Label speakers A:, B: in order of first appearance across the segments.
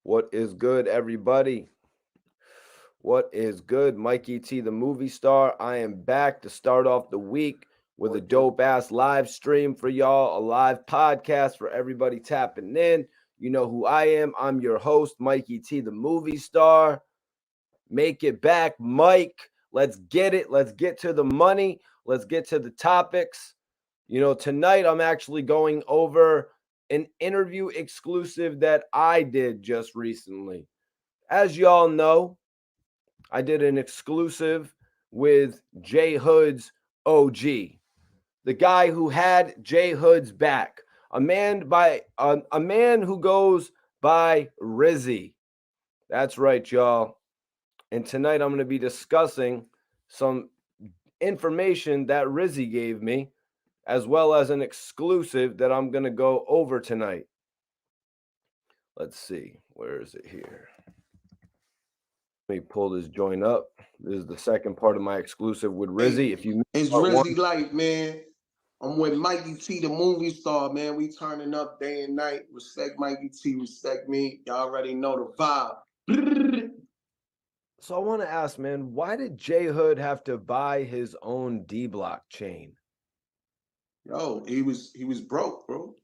A: What is good, everybody? What is good? Mikey T, the movie star. I am back to start off the week with a dope ass live stream for y'all, a live podcast for everybody tapping in. You know who I am. I'm your host, Mikey T, the movie star. Make it back, Mike. Let's get it. Let's get to the money. Let's get to the topics. Tonight I'm actually going over an interview exclusive that I did just recently. As y'all know, I did an exclusive with J Hood's OG, the guy who had J Hood's back, a man who goes by Rizzy. That's right, y'all. And tonight I'm going to be discussing some information that Rizzy gave me, as well as an exclusive that I'm going to go over tonight. Let's see. Where is it here? Let me pull this joint up. This is the second part of my exclusive with Rizzy.
B: Hey, it's Rizzy Light, man. I'm with Mikey T, the movie star, man. We turning up day and night. Respect Mikey T, respect me. Y'all already know the vibe.
A: So I want to ask, man, why did J Hood have to buy his own D-Block chain?
B: Yo, he was broke, bro.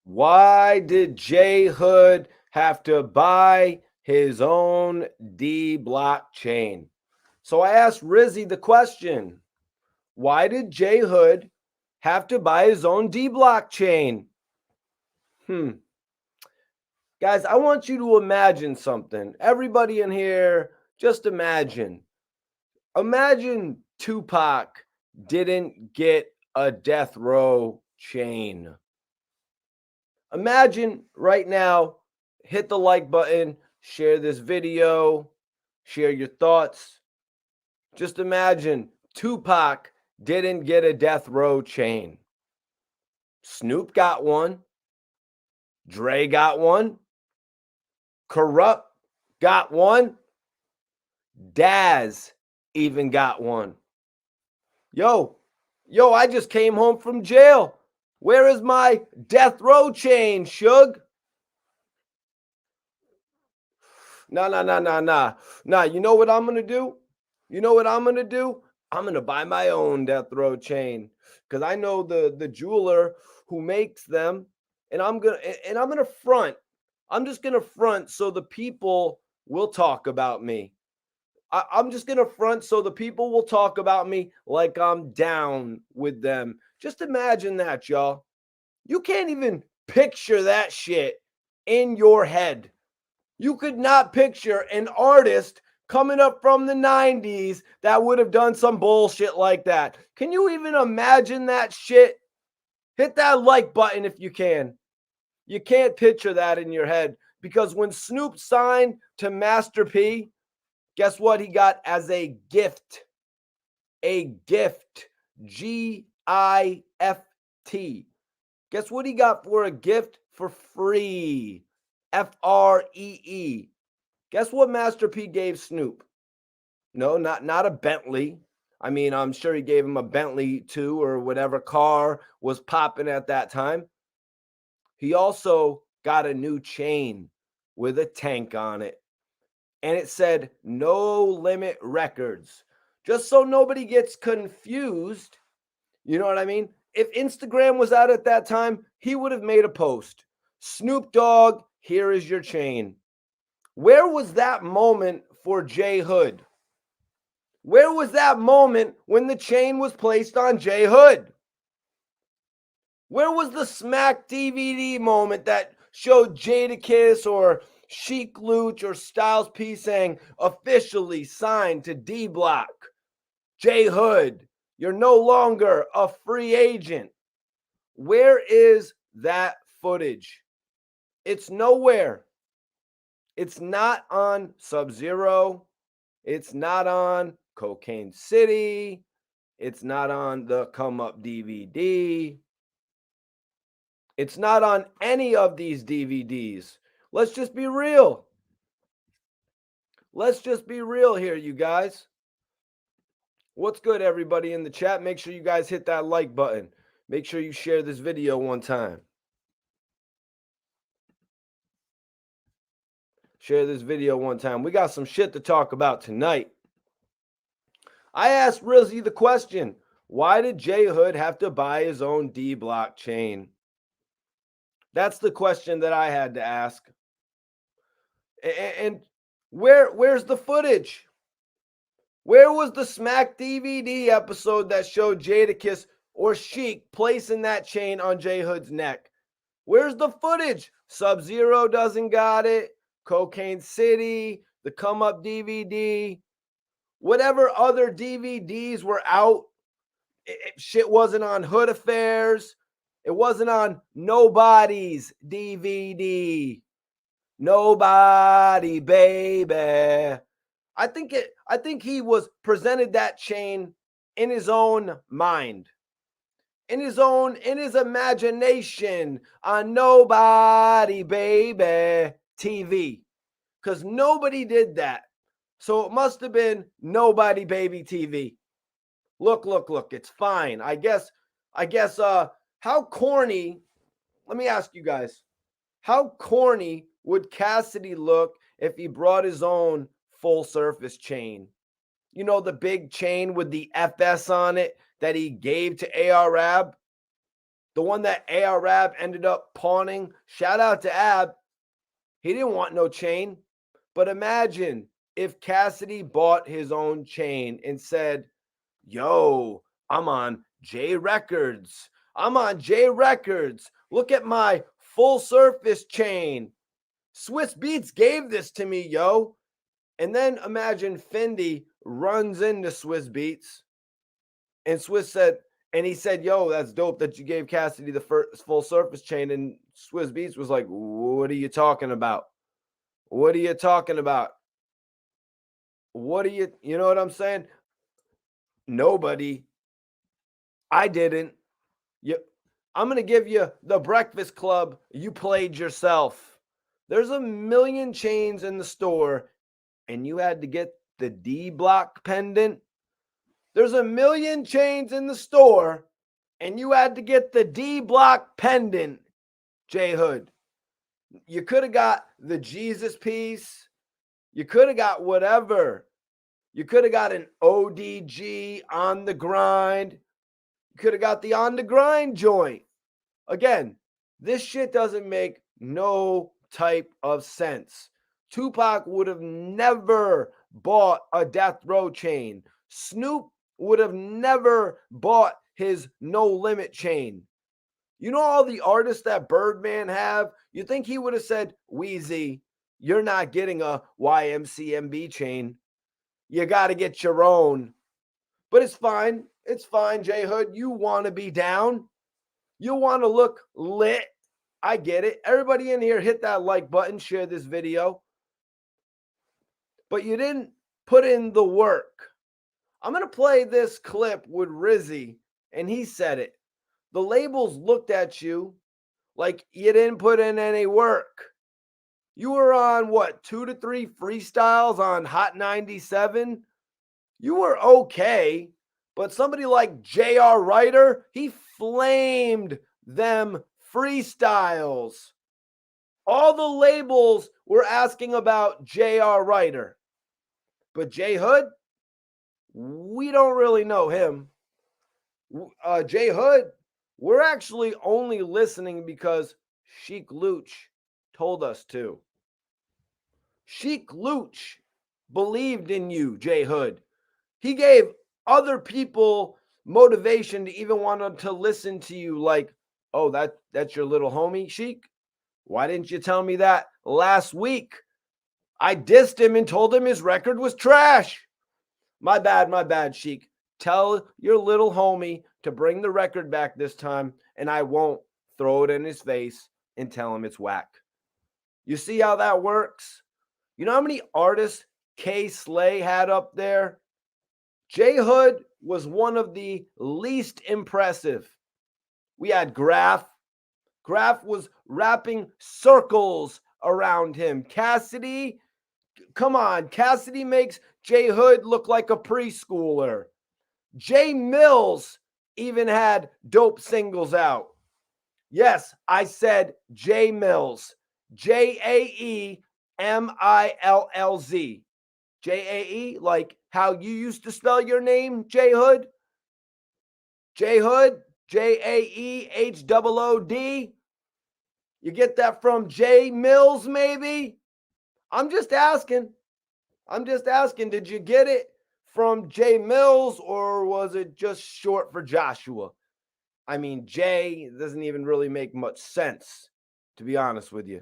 A: Why did J Hood have to buy his own D-Block chain? So I asked Rizzy the question, why did J Hood have to buy his own D-Block chain? Guys, I want you to imagine something. Everybody in here, just imagine. Imagine Tupac didn't get a death row chain. Imagine right now, hit the like button, share this video, share your thoughts. Just imagine Tupac didn't get a death row chain. Snoop got one. Dre got one. Corrupt got one. Daz even got one. Yo, I just came home from jail. Where is my death row chain, Suge? Nah. Nah, you know what I'm going to do? I'm going to buy my own death row chain because I know the jeweler who makes them, and I'm going to front. I'm just going to front so the people will talk about me. I'm just going to front so the people will talk about me like I'm down with them. Just imagine that, y'all. You can't even picture that shit in your head. You could not picture an artist coming up from the 90s that would have done some bullshit like that. Can you even imagine that shit? Hit that like button if you can. You can't picture that in your head because when Snoop signed to Master P, guess what he got as a gift? A gift. GIFT. Guess what he got for a gift for free? FREE. Guess what Master P gave Snoop? No, not a Bentley. I mean, I'm sure he gave him a Bentley too, or whatever car was popping at that time. He also got a new chain with a tank on it. And it said No Limit Records. Just so nobody gets confused. You know what I mean? If Instagram was out at that time, he would have made a post. Snoop Dogg, here is your chain. Where was that moment for J Hood? Where was that moment when the chain was placed on J Hood? Where was the Smack DVD moment that showed Jadakiss or Sheek Louch or Styles P saying officially signed to D-Block? J Hood, you're no longer a free agent. Where is that footage? It's nowhere. It's not on Sub-Zero. It's not on Cocaine City. It's not on the Come Up DVD. It's not on any of these DVDs. Let's just be real. Let's just be real here, you guys. What's good, everybody in the chat? Make sure you guys hit that like button. Make sure you share this video one time. Share this video one time. We got some shit to talk about tonight. I asked Rizzy the question, why did J Hood have to buy his own D-Block chain? That's the question that I had to ask. And where's the footage? Where was the Smack DVD episode that showed Jadakiss or Sheek placing that chain on J Hood's neck? Where's the footage? Sub-Zero doesn't got it. Cocaine City, the Come Up DVD, whatever other DVDs were out, shit wasn't on Hood Affairs. It wasn't on Nobody's DVD. Nobody, baby. I think he was presented that chain in his own mind, in his imagination on Nobody, baby TV, because nobody did that. So it must have been Nobody Baby TV. Look, it's fine. I guess, how corny, let me ask you guys, how corny would Cassidy look if he brought his own full surface chain? You know, the big chain with the FS on it that he gave to Arab? The one that Arab ended up pawning. Shout out to Ab. He didn't want no chain. But imagine if Cassidy bought his own chain and said, yo, I'm on J Records. Look at my full surface chain. Swiss Beats gave this to me, yo. And then imagine Fendi runs into Swiss Beats. And he said, yo, that's dope that you gave Cassidy the first full surface chain. And Swiss Beats was like, what are you talking about? You know what I'm saying? Nobody. I didn't. I'm going to give you the Breakfast Club. You played yourself. There's a million chains in the store, and you had to get the D-Block pendant. There's a million chains in the store, and you had to get the D-Block pendant, J Hood. You could have got the Jesus piece. You could have got whatever. You could have got an ODG on the grind. You could have got the on the grind joint. Again, this shit doesn't make no type of sense. Tupac would have never bought a Death Row chain. Snoop would have never bought his No Limit chain. You know all the artists that Birdman have? You think he would have said, Weezy, you're not getting a YMCMB chain. You got to get your own. But it's fine. It's fine, J Hood. You want to be down. You want to look lit. I get it. Everybody in here, hit that like button. Share this video. But you didn't put in the work. I'm going to play this clip with Rizzy, and he said it. The labels looked at you like you didn't put in any work. You were on, 2 to 3 freestyles on Hot 97? You were okay, but somebody like J.R. Writer, he flamed them freestyles. All the labels were asking about J.R. Writer. But J Hood, we don't really know him. J Hood, we're actually only listening because Sheek Louch told us to. Sheek Louch believed in you, J Hood. He gave other people motivation to even want to listen to you, like, oh, that's your little homie, Sheek? Why didn't you tell me that last week? I dissed him and told him his record was trash. My bad, Sheek. Tell your little homie to bring the record back this time, and I won't throw it in his face and tell him it's whack. You see how that works? You know how many artists K Slay had up there? J Hood was one of the least impressive. We had Graph. Graph was wrapping circles around him. Cassidy, come on. Cassidy makes J Hood look like a preschooler. J Mills even had dope singles out. Yes, I said J Mills. Jae Millz. Jae, like how you used to spell your name, J Hood? J Hood, Jaeehood. You get that from J Mills, maybe? I'm just asking. Did you get it from J Mills or was it just short for Joshua? I mean, J doesn't even really make much sense, to be honest with you.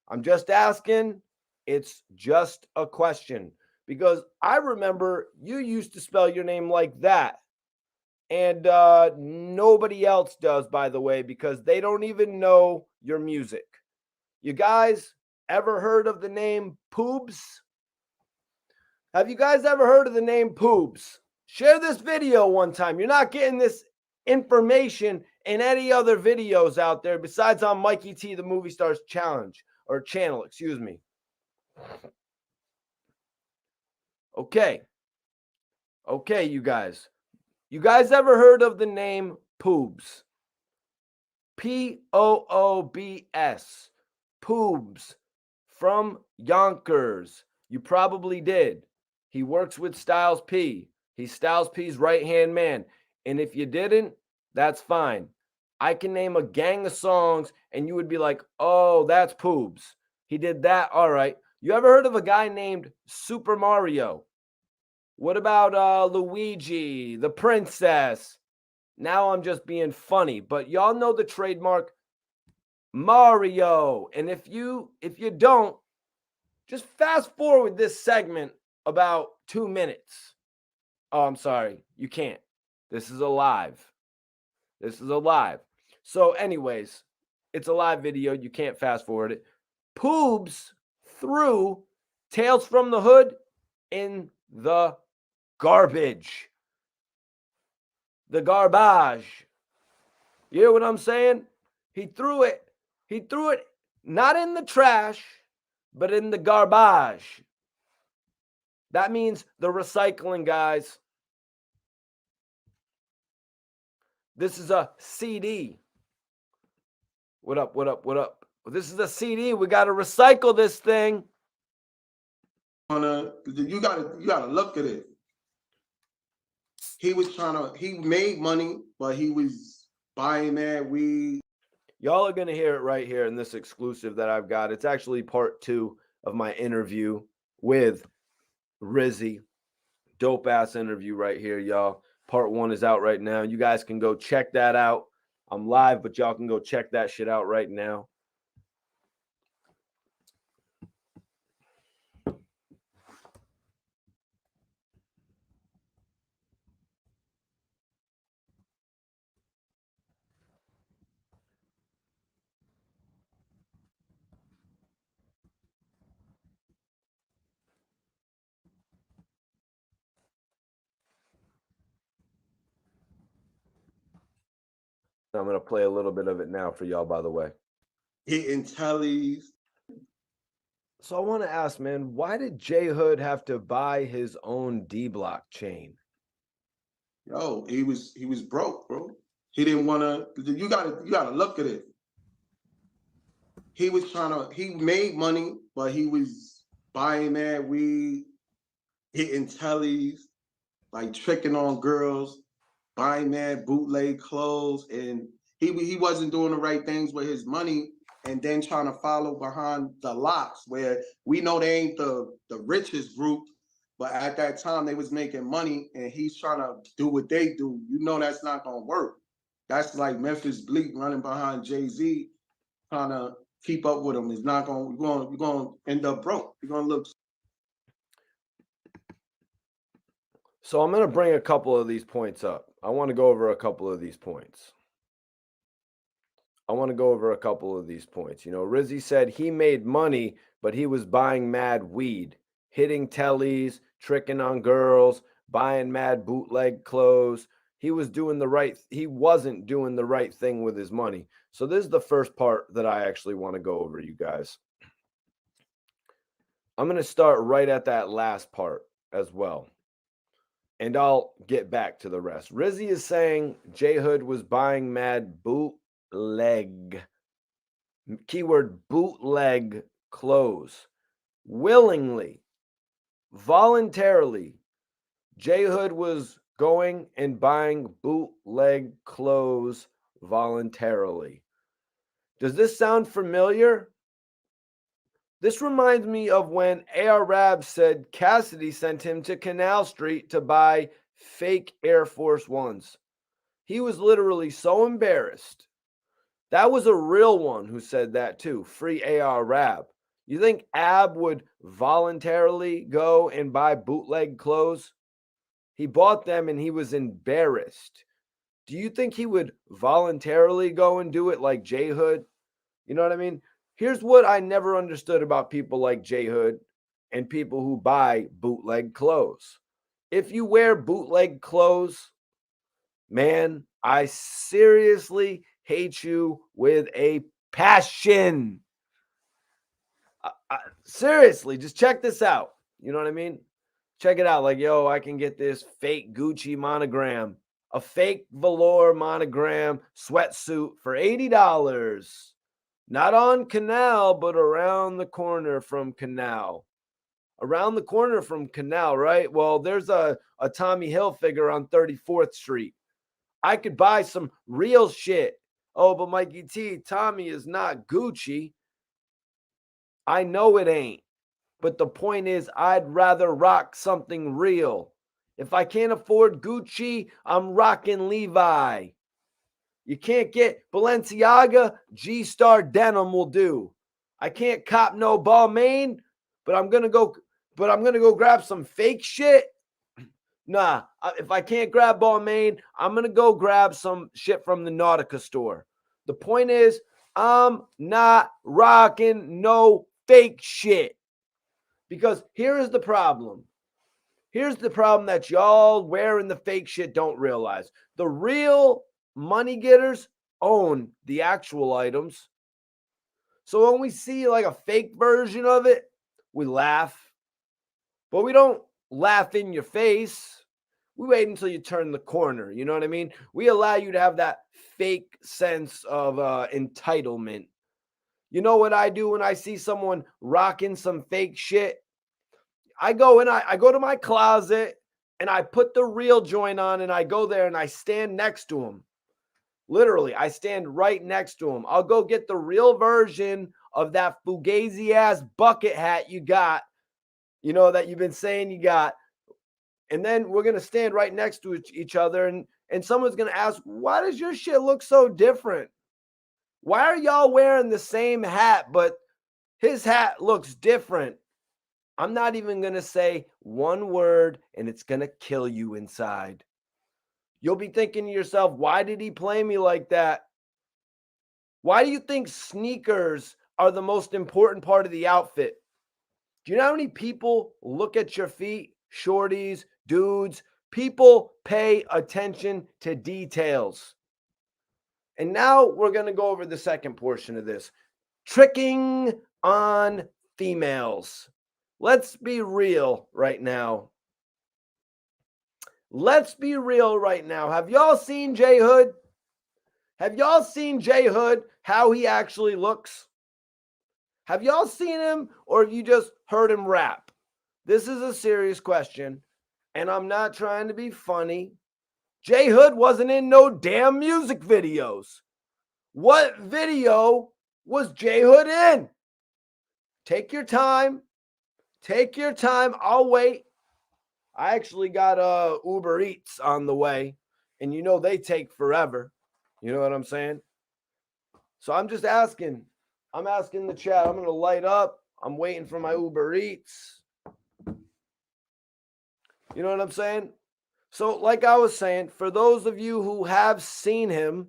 A: I'm just asking. It's just a question because I remember you used to spell your name like that. And nobody else does, by the way, because they don't even know your music. You guys ever heard of the name Poobs? Have you guys ever heard of the name Poobs? Share this video one time. You're not getting this information in any other videos out there besides on Mikey T, the Movie Stars Challenge or channel, excuse me. Okay, you guys. You guys ever heard of the name Poobs? Poobs. Poobs from Yonkers. You probably did. He works with Styles P. He's Styles P's right-hand man. And if you didn't, that's fine. I can name a gang of songs and you would be like, oh, that's Poobs. He did that. All right. You ever heard of a guy named Super Mario? What about Luigi, the princess? Now I'm just being funny, but y'all know the trademark Mario. And if you don't, just fast forward this segment about 2 minutes. Oh, I'm sorry. You can't. This is a live. So anyways, it's a live video. You can't fast forward it. Poobs threw Tales from the Hood in the garbage. The garbage. You hear what I'm saying? He threw it not in the trash, but in the garbage. That means the recycling, guys. This is a CD. What up? This is a CD. We got to recycle this thing.
B: You gotta look at it. He made money, but he was buying that weed.
A: Y'all are going to hear it right here in this exclusive that I've got. It's actually part 2 of my interview with Rizzy. Dope ass interview right here, y'all. Part 1 is out right now. You guys can go check that out. I'm live, but y'all can go check that shit out right now. I'm going to play a little bit of it now for y'all, by the way.
B: Hitting tellies.
A: So I want to ask, man, why did J Hood have to buy his own D-Block chain?
B: Yo, he was broke, bro. He didn't want to. You gotta look at it. He made money, but he was buying that weed, hitting tellies, like tricking on girls, buying that bootleg clothes, and he wasn't doing the right things with his money, and then trying to follow behind the Locks, where we know they ain't the richest group, but at that time they was making money, and he's trying to do what they do. You know that's not gonna work. That's like Memphis Bleek running behind Jay-Z, trying to keep up with him. It's not gonna. You're gonna end up broke. You're gonna look.
A: So I'm going to bring a couple of these points up. I want to go over a couple of these points. You know, Rizzy said he made money, but he was buying mad weed, hitting tellies, tricking on girls, buying mad bootleg clothes. He wasn't doing the right thing with his money. So this is the first part that I actually want to go over, you guys. I'm going to start right at that last part as well. And I'll get back to the rest. Rizzy is saying J Hood was buying mad bootleg. Keyword bootleg clothes. willingly, voluntarily, J Hood was going and buying bootleg clothes voluntarily. Does this sound familiar? This reminds me of when A.R. Rab said Cassidy sent him to Canal Street to buy fake Air Force Ones. He was literally so embarrassed. That was a real one who said that too. Free A.R. Rab. You think Ab would voluntarily go and buy bootleg clothes? He bought them and he was embarrassed. Do you think he would voluntarily go and do it like J Hood? You know what I mean? Here's what I never understood about people like J Hood and people who buy bootleg clothes. If you wear bootleg clothes, man, I seriously hate you with a passion. Seriously, just check this out. You know what I mean? Check it out. Like, yo, I can get this fake Gucci monogram, a fake velour monogram sweatsuit for $80. Not on Canal, but around the corner from Canal. Around the corner from Canal, right? Well, there's a Tommy Hilfiger on 34th Street. I could buy some real shit. Oh, but Mikey T, Tommy is not Gucci. I know it ain't. But the point is, I'd rather rock something real. If I can't afford Gucci, I'm rocking Levi. You can't get Balenciaga, G-Star denim will do. I can't cop no Balmain, but I'm gonna go grab some fake shit. Nah, if I can't grab Balmain, I'm gonna go grab some shit from the Nautica store. The point is, I'm not rocking no fake shit. Because here is the problem. Here's the problem that y'all wearing the fake shit don't realize. The real money getters own the actual items. So when we see like a fake version of it, we laugh. But we don't laugh in your face. We wait until you turn the corner. You know what I mean? We allow you to have that fake sense of entitlement. You know what I do when I see someone rocking some fake shit? I go to my closet and I put the real joint on and I go there and I stand next to him. Literally, I stand right next to him. I'll go get the real version of that fugazi ass bucket hat you got, you know, that you've been saying you got. And then we're going to stand right next to each other and someone's going to ask, why does your shit look so different? Why are y'all wearing the same hat, but his hat looks different? I'm not even going to say one word and it's going to kill you inside. You'll be thinking to yourself, why did he play me like that? Why do you think sneakers are the most important part of the outfit? Do you know how many people look at your feet? Shorties, dudes, people pay attention to details. And now we're going to go over the second portion of this. Tricking on females. Let's be real right now. Let's be real right now. Have y'all seen J Hood? Have y'all seen J Hood, how he actually looks? Have y'all seen him or have you just heard him rap? This is a serious question, and I'm not trying to be funny. J Hood wasn't in no damn music videos. What video was J Hood in? Take your time. Take your time. I'll wait. I actually got Uber Eats on the way, and you know they take forever. You know what I'm saying? So I'm just asking. I'm asking the chat. I'm going to light up. I'm waiting for my Uber Eats. You know what I'm saying? So like I was saying, for those of you who have seen him,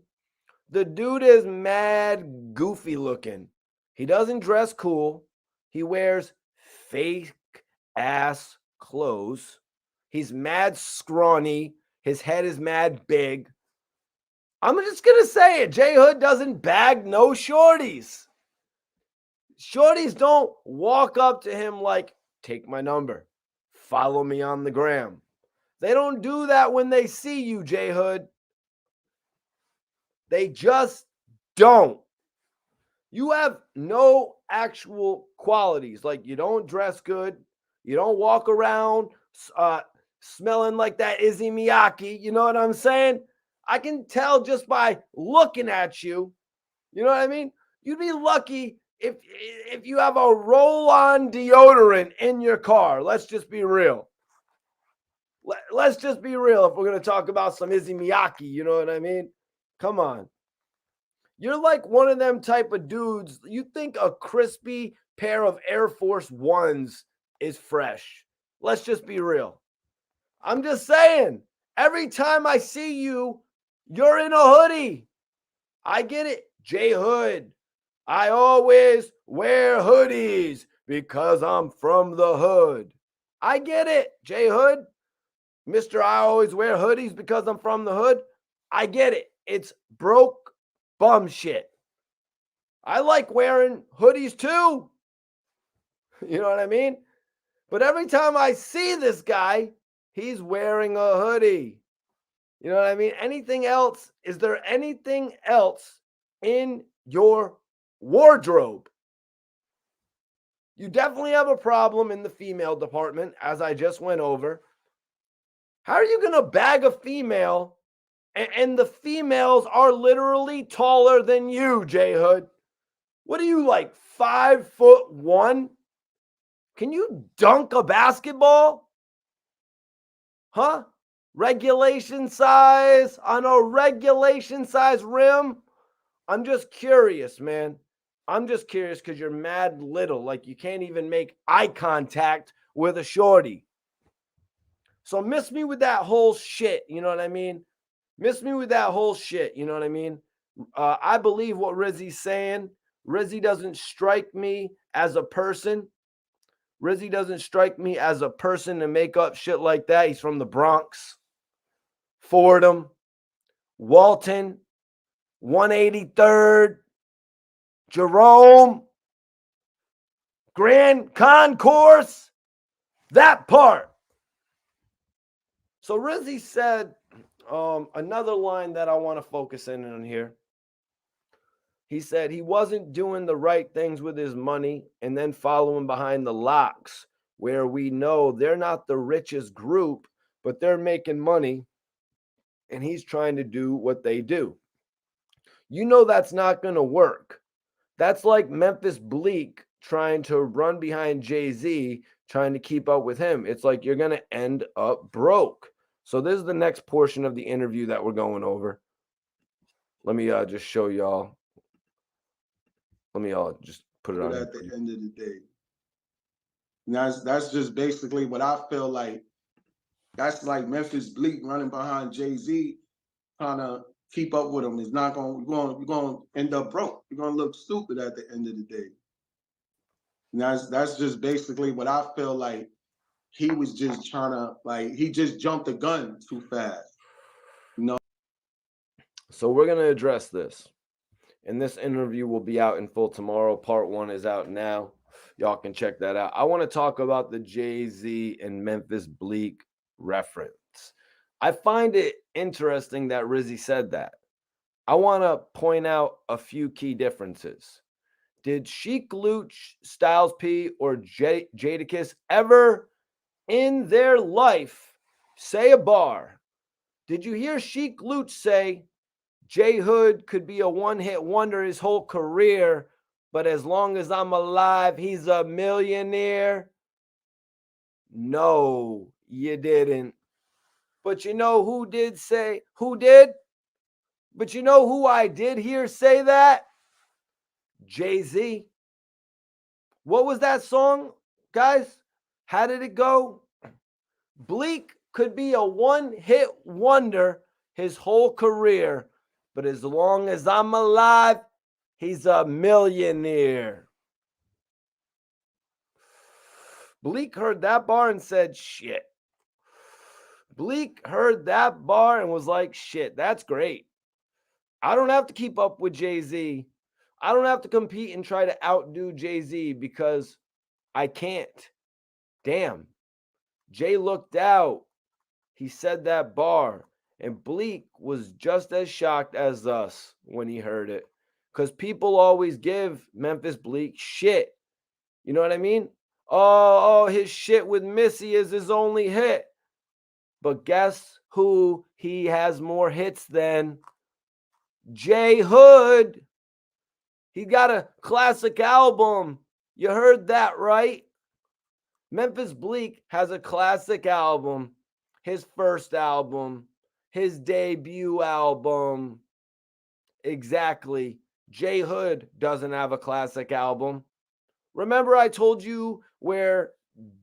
A: the dude is mad goofy looking. He doesn't dress cool. He wears fake ass clothes. He's mad scrawny. His head is mad big. I'm just going to say it. J Hood doesn't bag no shorties. Shorties don't walk up to him like, take my number. Follow me on the gram. They don't do that when they see you, J Hood. They just don't. You have no actual qualities. Like, you don't dress good. You don't walk around smelling like that Izzy Miyake. You know what I'm saying? I can tell just by looking at you. You know what I mean? You'd be lucky if you have a roll-on deodorant in your car. Let's just be real. Let's just be real if we're going to talk about some Izzy Miyake. You know what I mean? Come on. You're like one of them type of dudes. You think a crispy pair of Air Force Ones is fresh. Let's just be real. I'm just saying, every time I see you, you're in a hoodie. I get it. J Hood. I always wear hoodies because I'm from the hood. I get it. J Hood. Mr. I always wear hoodies because I'm from the hood. I get it. It's broke bum shit. I like wearing hoodies too. You know what I mean? But every time I see this guy, he's wearing a hoodie. You know what I mean? Anything else? Is there anything else in your wardrobe? You definitely have a problem in the female department, as I just went over. How are you going to bag a female and the females are literally taller than you, J Hood? What are you, like 5'1"? Can you dunk a basketball? Huh? Regulation size on a regulation size rim? I'm just curious, man. I'm just curious because you're mad little. Like, you can't even make eye contact with a shorty. So miss me with that whole shit. You know what I mean? Miss me with that whole shit. You know what I mean? I believe what Rizzy's saying. Rizzy doesn't strike me as a person. Rizzy doesn't strike me as a person to make up shit like that. He's from the Bronx. Fordham, Walton, 183rd, Jerome, Grand Concourse, that part. So Rizzy said another line that I want to focus in on here. He said he wasn't doing the right things with his money and then following behind the locks, where we know they're not the richest group, but they're making money and he's trying to do what they do. You know that's not going to work. That's like Memphis Bleek trying to run behind Jay-Z, trying to keep up with him. It's like you're going to end up broke. So this is the next portion of the interview that we're going over. Let me just show y'all. Let me just put it on.
B: At the end of the day. And that's just basically what I feel like. That's like Memphis Bleek running behind Jay-Z, trying to keep up with him. It's not going. You're going to end up broke. You're going to look stupid at the end of the day. And that's just basically what I feel like. He was just trying to, like, he just jumped the gun too fast. No.
A: So we're going to address this. And this interview will be out in full tomorrow. Part 1 is out now. Y'all can check that out. I want to talk about the Jay-Z and Memphis Bleek reference. I find it interesting that Rizzy said that. I want to point out a few key differences. Did Sheek Louch, Styles P, or Jadakiss ever in their life say a bar? Did you hear Sheek Louch say, J Hood could be a one-hit wonder his whole career, but as long as I'm alive, he's a millionaire? No, you didn't. But you know who did say, who did? But you know who I did hear say that? Jay-Z. What was that song, guys? How did it go? Bleek could be a one-hit wonder his whole career, but as long as I'm alive, he's a millionaire. Bleek heard that bar and said, shit. Bleek heard that bar and was like, shit, that's great. I don't have to keep up with Jay-Z. I don't have to compete and try to outdo Jay-Z because I can't. Damn. Jay looked out. He said that bar. And Bleek was just as shocked as us when he heard it. because people always give Memphis Bleek shit. You know what I mean? Oh, his shit with Missy is his only hit. But guess who he has more hits than? J Hood. He got a classic album. You heard that right? Memphis Bleek has a classic album, his first album, his debut album. Exactly. J Hood doesn't have a classic album. Remember I told you where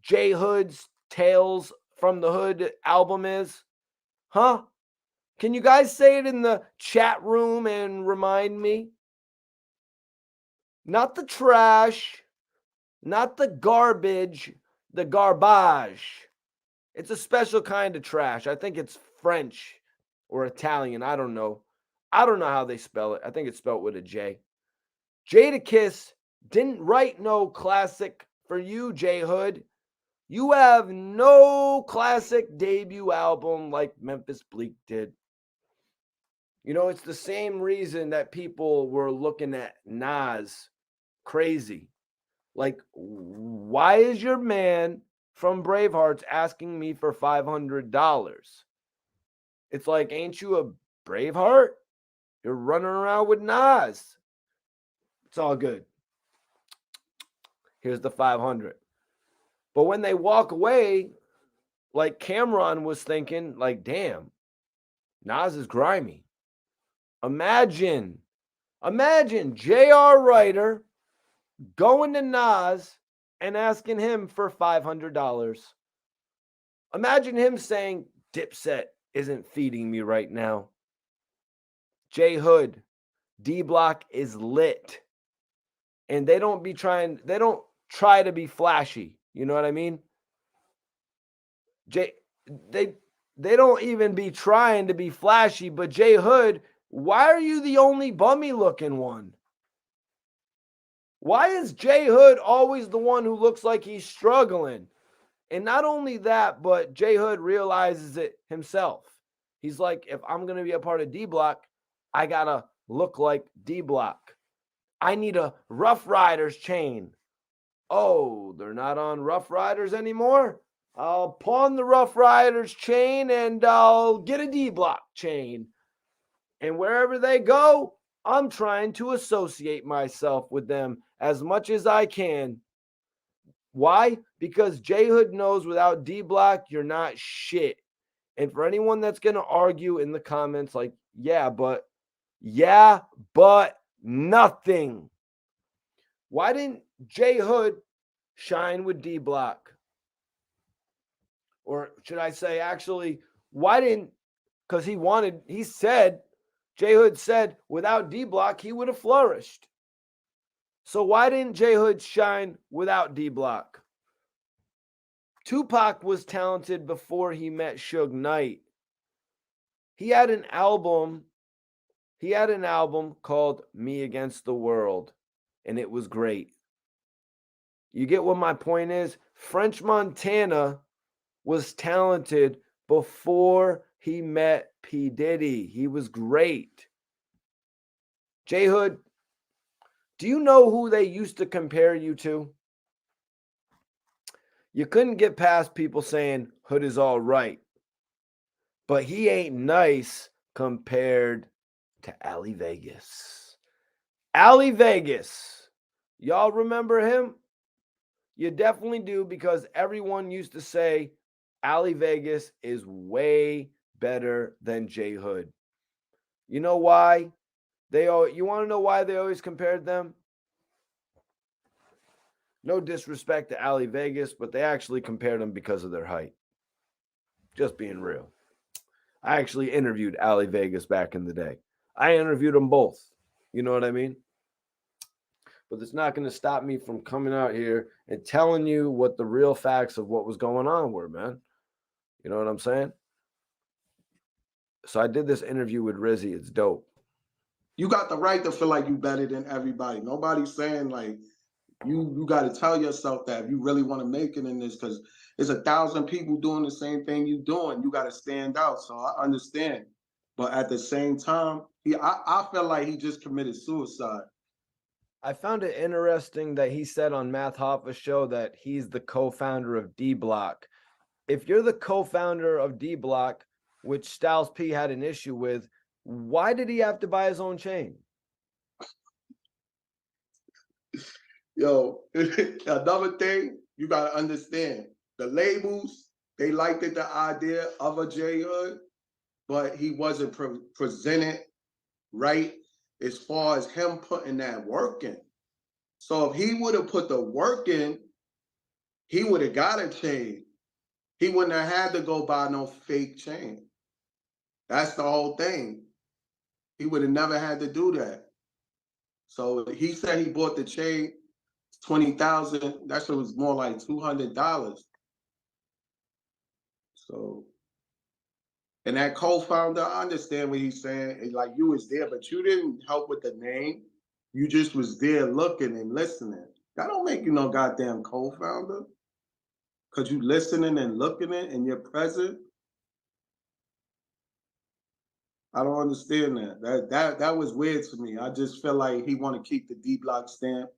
A: J Hood's Tales from the Hood album is? Huh? Can you guys say it in the chat room and remind me? Not the trash, not the garbage, the garbage. It's a special kind of trash. I think it's French or Italian. I don't know. I don't know how they spell it. I think it's spelled with a J. Jadakiss didn't write no classic for you, J Hood. You have no classic debut album like Memphis Bleek did. You know, it's the same reason that people were looking at Nas crazy. Like, why is your man from Bravehearts asking me for $500? It's like, ain't you a Braveheart? You're running around with Nas. It's all good. Here's the 500. But when they walk away, like Cameron was thinking, like, damn, Nas is grimy. Imagine J.R. Writer going to Nas and asking him for $500. Imagine him saying, Dipset isn't feeding me right now. J Hood, D-Block is lit. And they don't try to be flashy. You know what I mean? They don't even be trying to be flashy, but J Hood, why are you the only bummy looking one? Why is J Hood always the one who looks like he's struggling? And not only that, but J Hood realizes it himself. He's like, if I'm going to be a part of D-Block, I got to look like D-Block. I need a Rough Riders chain. Oh, they're not on Rough Riders anymore? I'll pawn the Rough Riders chain and I'll get a D-Block chain. And wherever they go, I'm trying to associate myself with them as much as I can. Why? Because J Hood knows without D-Block, you're not shit. And for anyone that's going to argue in the comments like, yeah, but nothing. Why didn't J Hood shine with D-Block? Or should I say, actually, why didn't, because J Hood said without D-Block, he would have flourished. So why didn't J Hood shine without D-Block? Tupac was talented before he met Suge Knight. He had an album called Me Against the World, and it was great. You get what my point is? French Montana was talented before he met P. Diddy. He was great. J Hood, do you know who they used to compare you to? You couldn't get past people saying Hood is all right, but he ain't nice compared to Ali Vegas. Ali Vegas. Y'all remember him? You definitely do, because everyone used to say Ali Vegas is way better than J Hood. You know why? You want to know why they always compared them? No disrespect to Ali Vegas, but they actually compared them because of their height. Just being real. I actually interviewed Ali Vegas back in the day. I interviewed them both. You know what I mean? But it's not going to stop me from coming out here and telling you what the real facts of what was going on were, man. You know what I'm saying? So I did this interview with Rizzy. It's dope.
B: You got the right to feel like you better than everybody. Nobody's saying like you got to tell yourself that if you really want to make it in this, because there's 1,000 people doing the same thing you're doing. You got to stand out. So I understand. But at the same time, I felt like he just committed suicide.
A: I found it interesting that he said on Math Hoffa's show that he's the co-founder of D-Block. If you're the co-founder of D-Block, which Styles P had an issue with, why did he have to buy his own chain?
B: Yo, another thing you gotta understand: the labels, they liked it, the idea of a J Hood, but he wasn't presented right as far as him putting that work in. So if he would have put the work in, he would have got a chain. He wouldn't have had to go buy no fake chain. That's the whole thing. He would have never had to do that. So he said he bought the chain, 20,000. That shit was more like $200. So, and that co-founder, I understand what he's saying. It's like you was there, but you didn't help with the name. You just was there looking and listening. That don't make you no goddamn co-founder. Cause you listening and looking at and you're present. I don't understand that. That was weird to me. I just feel like he want to keep the D-Block stamp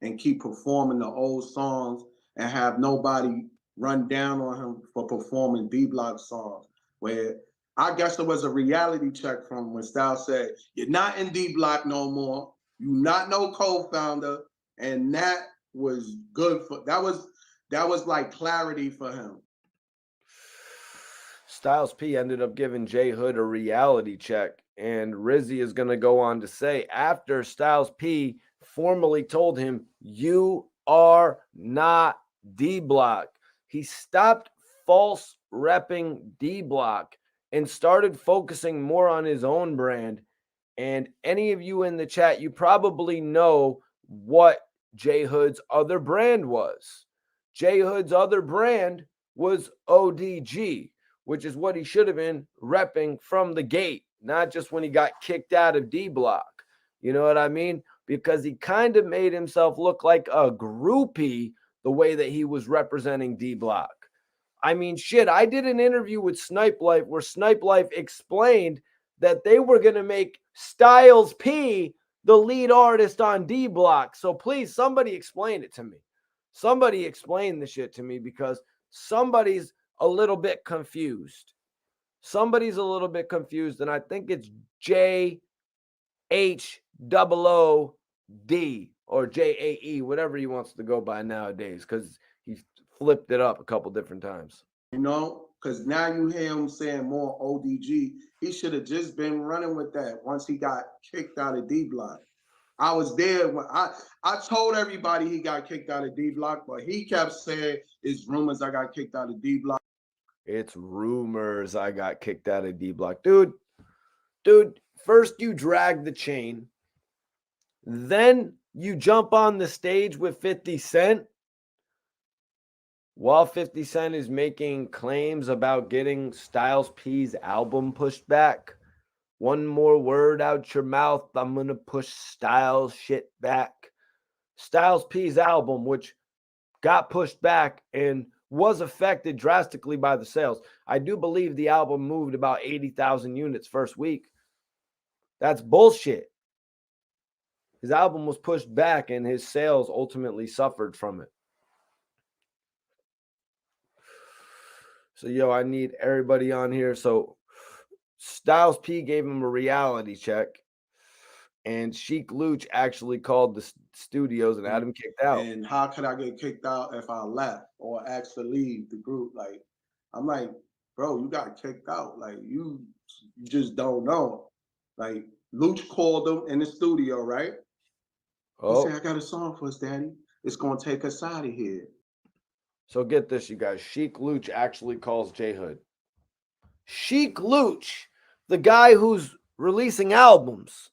B: and keep performing the old songs and have nobody run down on him for performing D-Block songs. Where I guess it was a reality check from when Styles said, "You're not in D-Block no more. You not no co-founder," and that was good for that was like clarity for him.
A: Styles P ended up giving J Hood a reality check, and Rizzy is going to go on to say after Styles P formally told him, "You are not D-Block," he stopped false repping D-Block and started focusing more on his own brand. And any of you in the chat, you probably know what J Hood's other brand was. J Hood's other brand was ODG, which is what he should have been repping from the gate, not just when he got kicked out of D-Block. You know what I mean? Because he kind of made himself look like a groupie the way that he was representing D-Block. I mean, shit, I did an interview with Snipe Life where Snipe Life explained that they were going to make Styles P the lead artist on D-Block. So please, somebody explain it to me. Somebody explain the shit to me because somebody's a little bit confused. Somebody's a little bit confused, and I think it's JHOOD or JAE, whatever he wants to go by nowadays, because he flipped it up a couple different times.
B: You know, because now you hear him saying more ODG. He should have just been running with that once he got kicked out of D-Block. I was there when I told everybody he got kicked out of D-Block, but he kept saying it's rumors I got kicked out of D-Block.
A: It's rumors I got kicked out of D-Block. Dude, first you drag the chain, then you jump on the stage with 50 Cent while 50 Cent is making claims about getting Styles P's album pushed back. One more word out your mouth, I'm going to push Styles shit back. Styles P's album, which got pushed back and was affected drastically by the sales. I do believe the album moved about 80,000 units first week. That's bullshit. His album was pushed back and his sales ultimately suffered from it. So, yo, I need everybody on here. So, Styles P gave him a reality check, and Sheek Louch actually called the studios and had him kicked out.
B: And how could I get kicked out if I left or asked to leave the group? Like, I'm like, bro, you got kicked out. Like, you just don't know. Like, Louch called him in the studio, right? He said, I got a song for us, Daddy. It's going to take us out of here.
A: So get this, you guys. Sheek Louch actually calls J Hood. Sheek Louch, the guy who's releasing albums.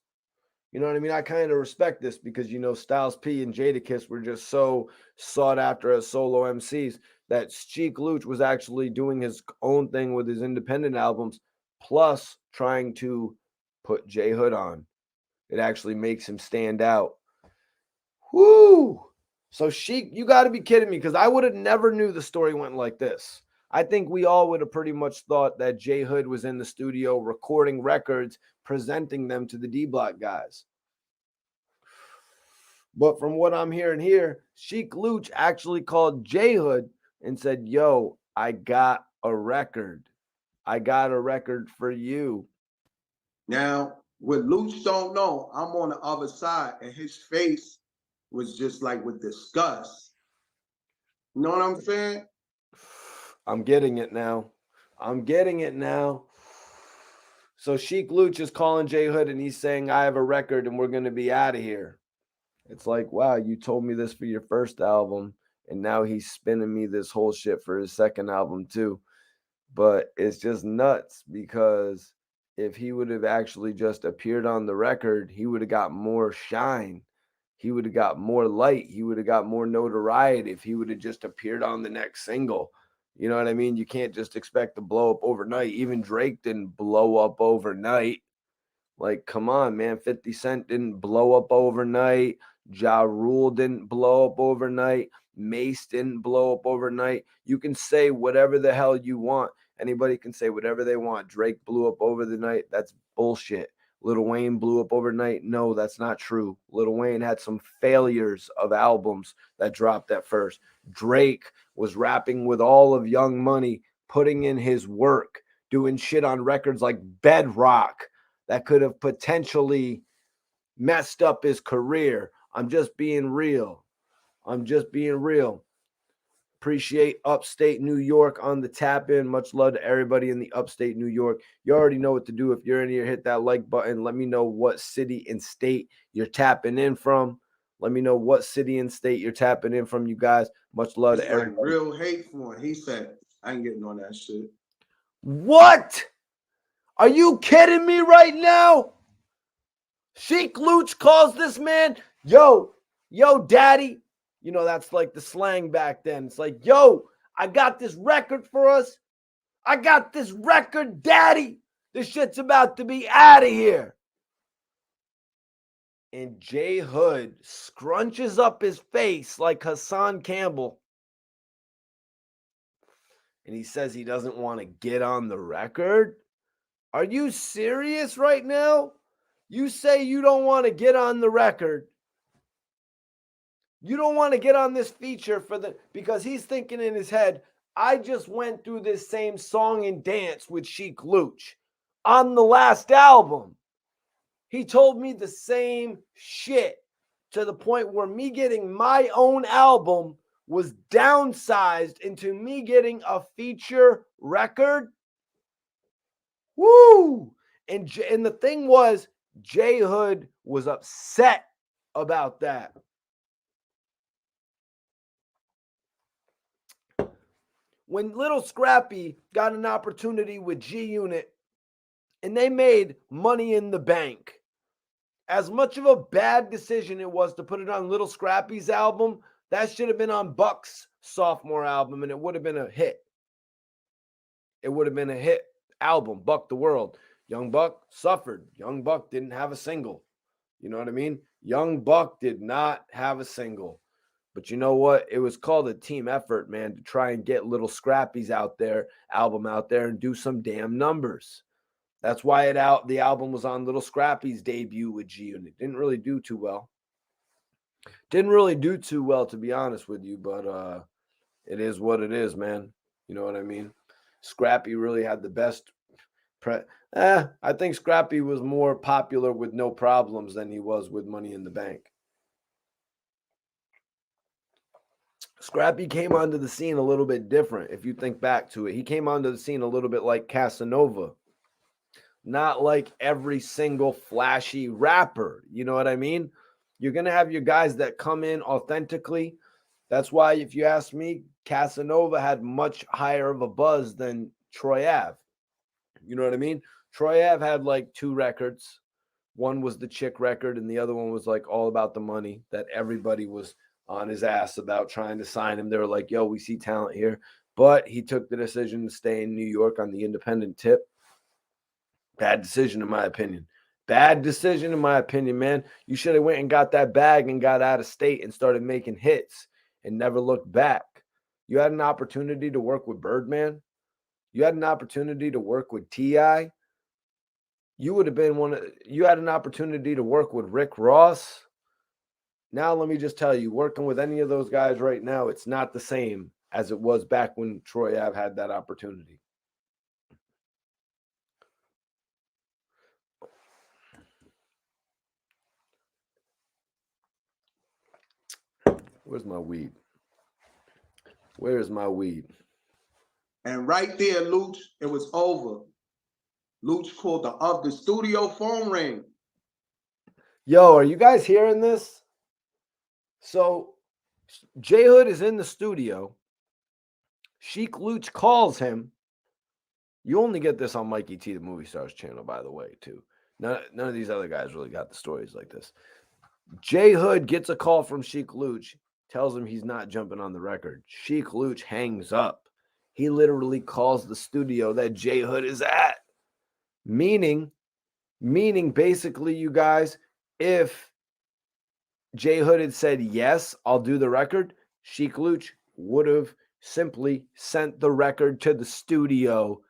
A: You know what I mean? I kind of respect this because, you know, Styles P and Jadakiss were just so sought after as solo MCs that Sheek Louch was actually doing his own thing with his independent albums, plus trying to put J Hood on. It actually makes him stand out. Whoo! So Sheek, you got to be kidding me because I would have never knew the story went like this. I think we all would have pretty much thought that J Hood was in the studio recording records, presenting them to the D-Block guys. But from what I'm hearing here, Sheek Louch actually called J Hood and said, yo, I got a record. I got a record for you.
B: Now, what Louch don't know, I'm on the other side, and his face was just like with disgust. You know what I'm saying?
A: I'm getting it now. I'm getting it now. So Sheek Louch is calling J Hood and he's saying, I have a record and we're going to be out of here. It's like, wow, you told me this for your first album, and now he's spinning me this whole shit for his second album too. But it's just nuts because if he would have actually just appeared on the record, he would have got more shine. He would have got more light. He would have got more notoriety if he would have just appeared on the next single. You know what I mean? You can't just expect to blow up overnight. Even Drake didn't blow up overnight. Like, come on, man. 50 Cent didn't blow up overnight. Ja Rule didn't blow up overnight. Mace didn't blow up overnight. You can say whatever the hell you want. Anybody can say whatever they want. Drake blew up over the night. That's bullshit. Lil Wayne blew up overnight. No, that's not true. Lil Wayne had some failures of albums that dropped at first. Drake was rapping with all of Young Money, putting in his work, doing shit on records like Bedrock that could have potentially messed up his career. I'm just being real. I'm just being real. Appreciate upstate New York on the tap in. Much love to everybody in the upstate New York. You already know what to do. If you're in here, hit that like button. Let me know what city and state you're tapping in from. Let me know what city and state you're tapping in from, you guys. Much love to everybody.
B: Like real hateful. And he said, I ain't getting on that shit.
A: What? Are you kidding me right now? Sheek Louch calls this man, yo, daddy. You know, that's like the slang back then. It's like, yo, I got this record for us. I got this record, daddy. This shit's about to be out of here. And J Hood scrunches up his face like Hassan Campbell. And he says he doesn't want to get on the record. Are you serious right now? You say you don't want to get on the record. You don't want to get on this feature because he's thinking in his head, I just went through this same song and dance with Sheek Louch on the last album. He told me the same shit to the point where me getting my own album was downsized into me getting a feature record. Woo! And the thing was, J Hood was upset about that. When Little Scrappy got an opportunity with G Unit and they made Money in the Bank, as much of a bad decision it was to put it on Little Scrappy's album, that should have been on Buck's sophomore album and it would have been a hit. It would have been a hit album, Buck the World. Young Buck suffered. Young Buck didn't have a single. You know what I mean? Young Buck did not have a single. But you know what? It was called a team effort, man, to try and get Little Scrappy's album out there and do some damn numbers. That's why the album was on Little Scrappy's debut with G Unit. Didn't really do too well. Didn't really do too well, to be honest with you, but it is what it is, man. You know what I mean? Scrappy really had the best. I think Scrappy was more popular with No Problems than he was with Money in the Bank. Scrappy came onto the scene a little bit different. If you think back to it, he came onto the scene a little bit like Casanova, not like every single flashy rapper. You know what I mean? You're going to have your guys that come in authentically. That's why, if you ask me, Casanova had much higher of a buzz than Troy Ave. You know what I mean? Troy Ave had like 2 records. One was the Chick record, and the other one was like All About the Money that everybody was on his ass about trying to sign him. They were like, yo, we see talent here. But he took the decision to stay in New York on the independent tip. Bad decision, in my opinion. Bad decision, in my opinion, man. You should have went and got that bag and got out of state and started making hits and never looked back. You had an opportunity to work with Birdman. You had an opportunity to work with T.I. You would have been you had an opportunity to work with Rick Ross. Now, let me just tell you, working with any of those guys right now, it's not the same as it was back when Troy Ave had that opportunity. Where's my weed? Where's my weed?
B: And right there, Louch, it was over. Louch called the studio phone ring.
A: Yo, are you guys hearing this? So J Hood is in the studio. Sheek Louch calls him. You only get this on Mikey T, the Movie Stars channel, by the way, too. None of these other guys really got the stories like this. J Hood gets a call from Sheek Louch, tells him he's not jumping on the record. Sheek Louch hangs up. He literally calls the studio that J Hood is at. Meaning basically, you guys, if J Hood had said, yes, I'll do the record, Sheek Louch would have simply sent the record to the studio.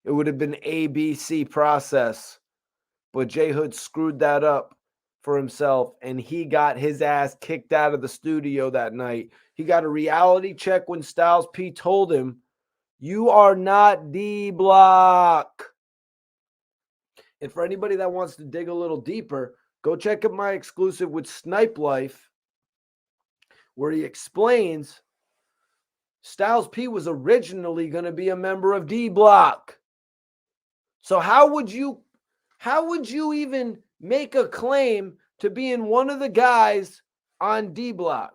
A: It would have been ABC process. But J Hood screwed that up for himself, and he got his ass kicked out of the studio that night. He got a reality check when Styles P told him, you are not D-Block. And for anybody that wants to dig a little deeper, go check out my exclusive with Snipe Life, where he explains Styles P was originally going to be a member of D-Block. So how would you even make a claim to being one of the guys on D-Block?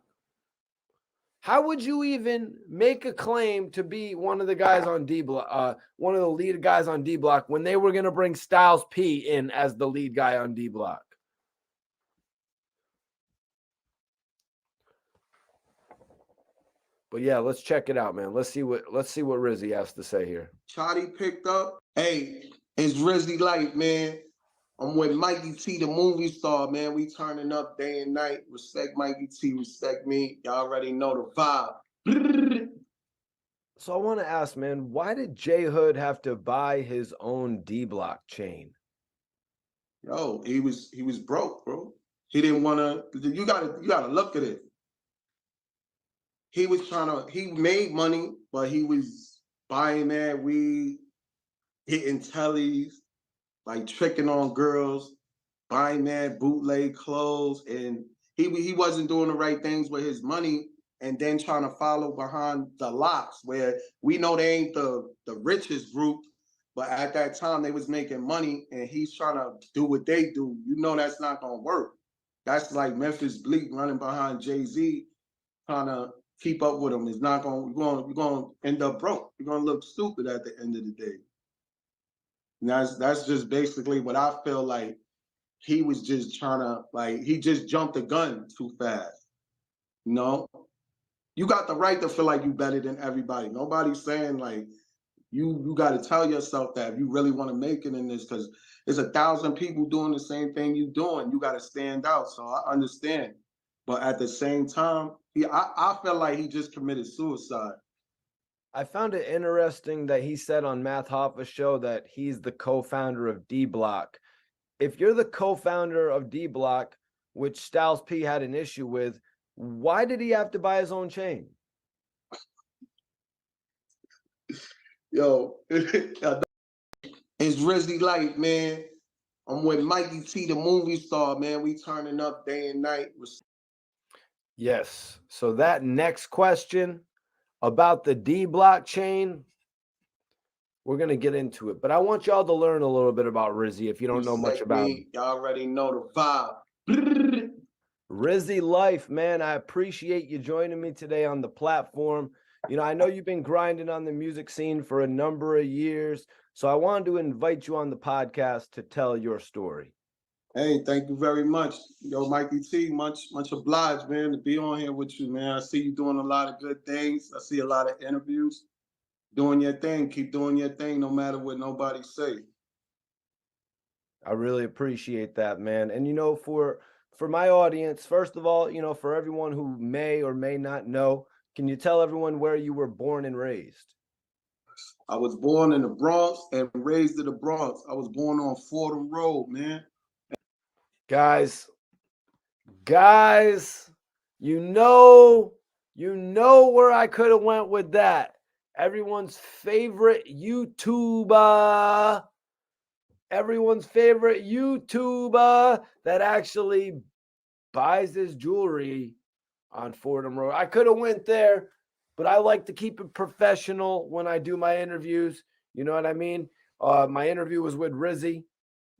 A: How would you even make a claim to be one of the guys on D-Block, one of the lead guys on D-Block, when they were going to bring Styles P in as the lead guy on D-Block? But yeah, let's check it out, man. Let's see what Rizzy has to say here.
B: Chotty picked up. Hey, it's Rizzy Light, man. I'm with Mikey T, the movie star, man. We turning up day and night. Respect Mikey T, respect me. Y'all already know the vibe.
A: So I want to ask, man, why did J Hood have to buy his own D-Block chain?
B: Yo, he was broke, bro. He didn't want to. You gotta look at it. He was he made money, but he was buying that weed, hitting tellies, like tricking on girls, buying that bootleg clothes, and he wasn't doing the right things with his money, and then trying to follow behind the Locks, where we know they ain't the richest group, but at that time they was making money, and he's trying to do what they do. You know that's not gonna work. That's like Memphis Bleek running behind Jay-Z, trying to keep up with him. It's not gonna you're gonna end up broke. You're gonna look stupid at the end of the day. And that's just basically what I feel like. He was just trying to, like, he just jumped the gun too fast. You know, you got the right to feel like you better than everybody. Nobody's saying like you got to tell yourself that if you really want to make it in this, because there's 1,000 people doing the same thing you doing. You got to stand out. So I understand, but at the same time, I felt like he just committed suicide.
A: I found it interesting that he said on Math Hoffa's show that he's the co-founder of D-Block. If you're the co-founder of D-Block, which Styles P had an issue with, why did he have to buy his own chain?
B: Yo, it's Rizzy Light, man. I'm with Mikey T, the movie star, man. We turning up day and night.
A: Yes. So that next question about the D-Block chain, we're going to get into it. But I want y'all to learn a little bit about Rizzy if you don't know much about him.
B: Y'all already know the vibe.
A: Rizzy Life, man, I appreciate you joining me today on the platform. You know, I know you've been grinding on the music scene for a number of years, so I wanted to invite you on the podcast to tell your story.
B: Hey, thank you very much. Yo, Mikey T, much obliged, man, to be on here with you, man. I see you doing a lot of good things. I see a lot of interviews. Doing your thing. Keep doing your thing no matter what nobody say.
A: I really appreciate that, man. And, you know, for my audience, first of all, you know, for everyone who may or may not know, Can you tell everyone where you were born and raised?
B: I was born in the Bronx and raised in the Bronx. I was born on Fordham Road, man.
A: Guys, you know where I could have went with that. Everyone's favorite YouTuber. That actually buys his jewelry on Fordham Road. I could have went there, but I like to keep it professional when I do my interviews. You know what I mean? My interview was with Rizzy.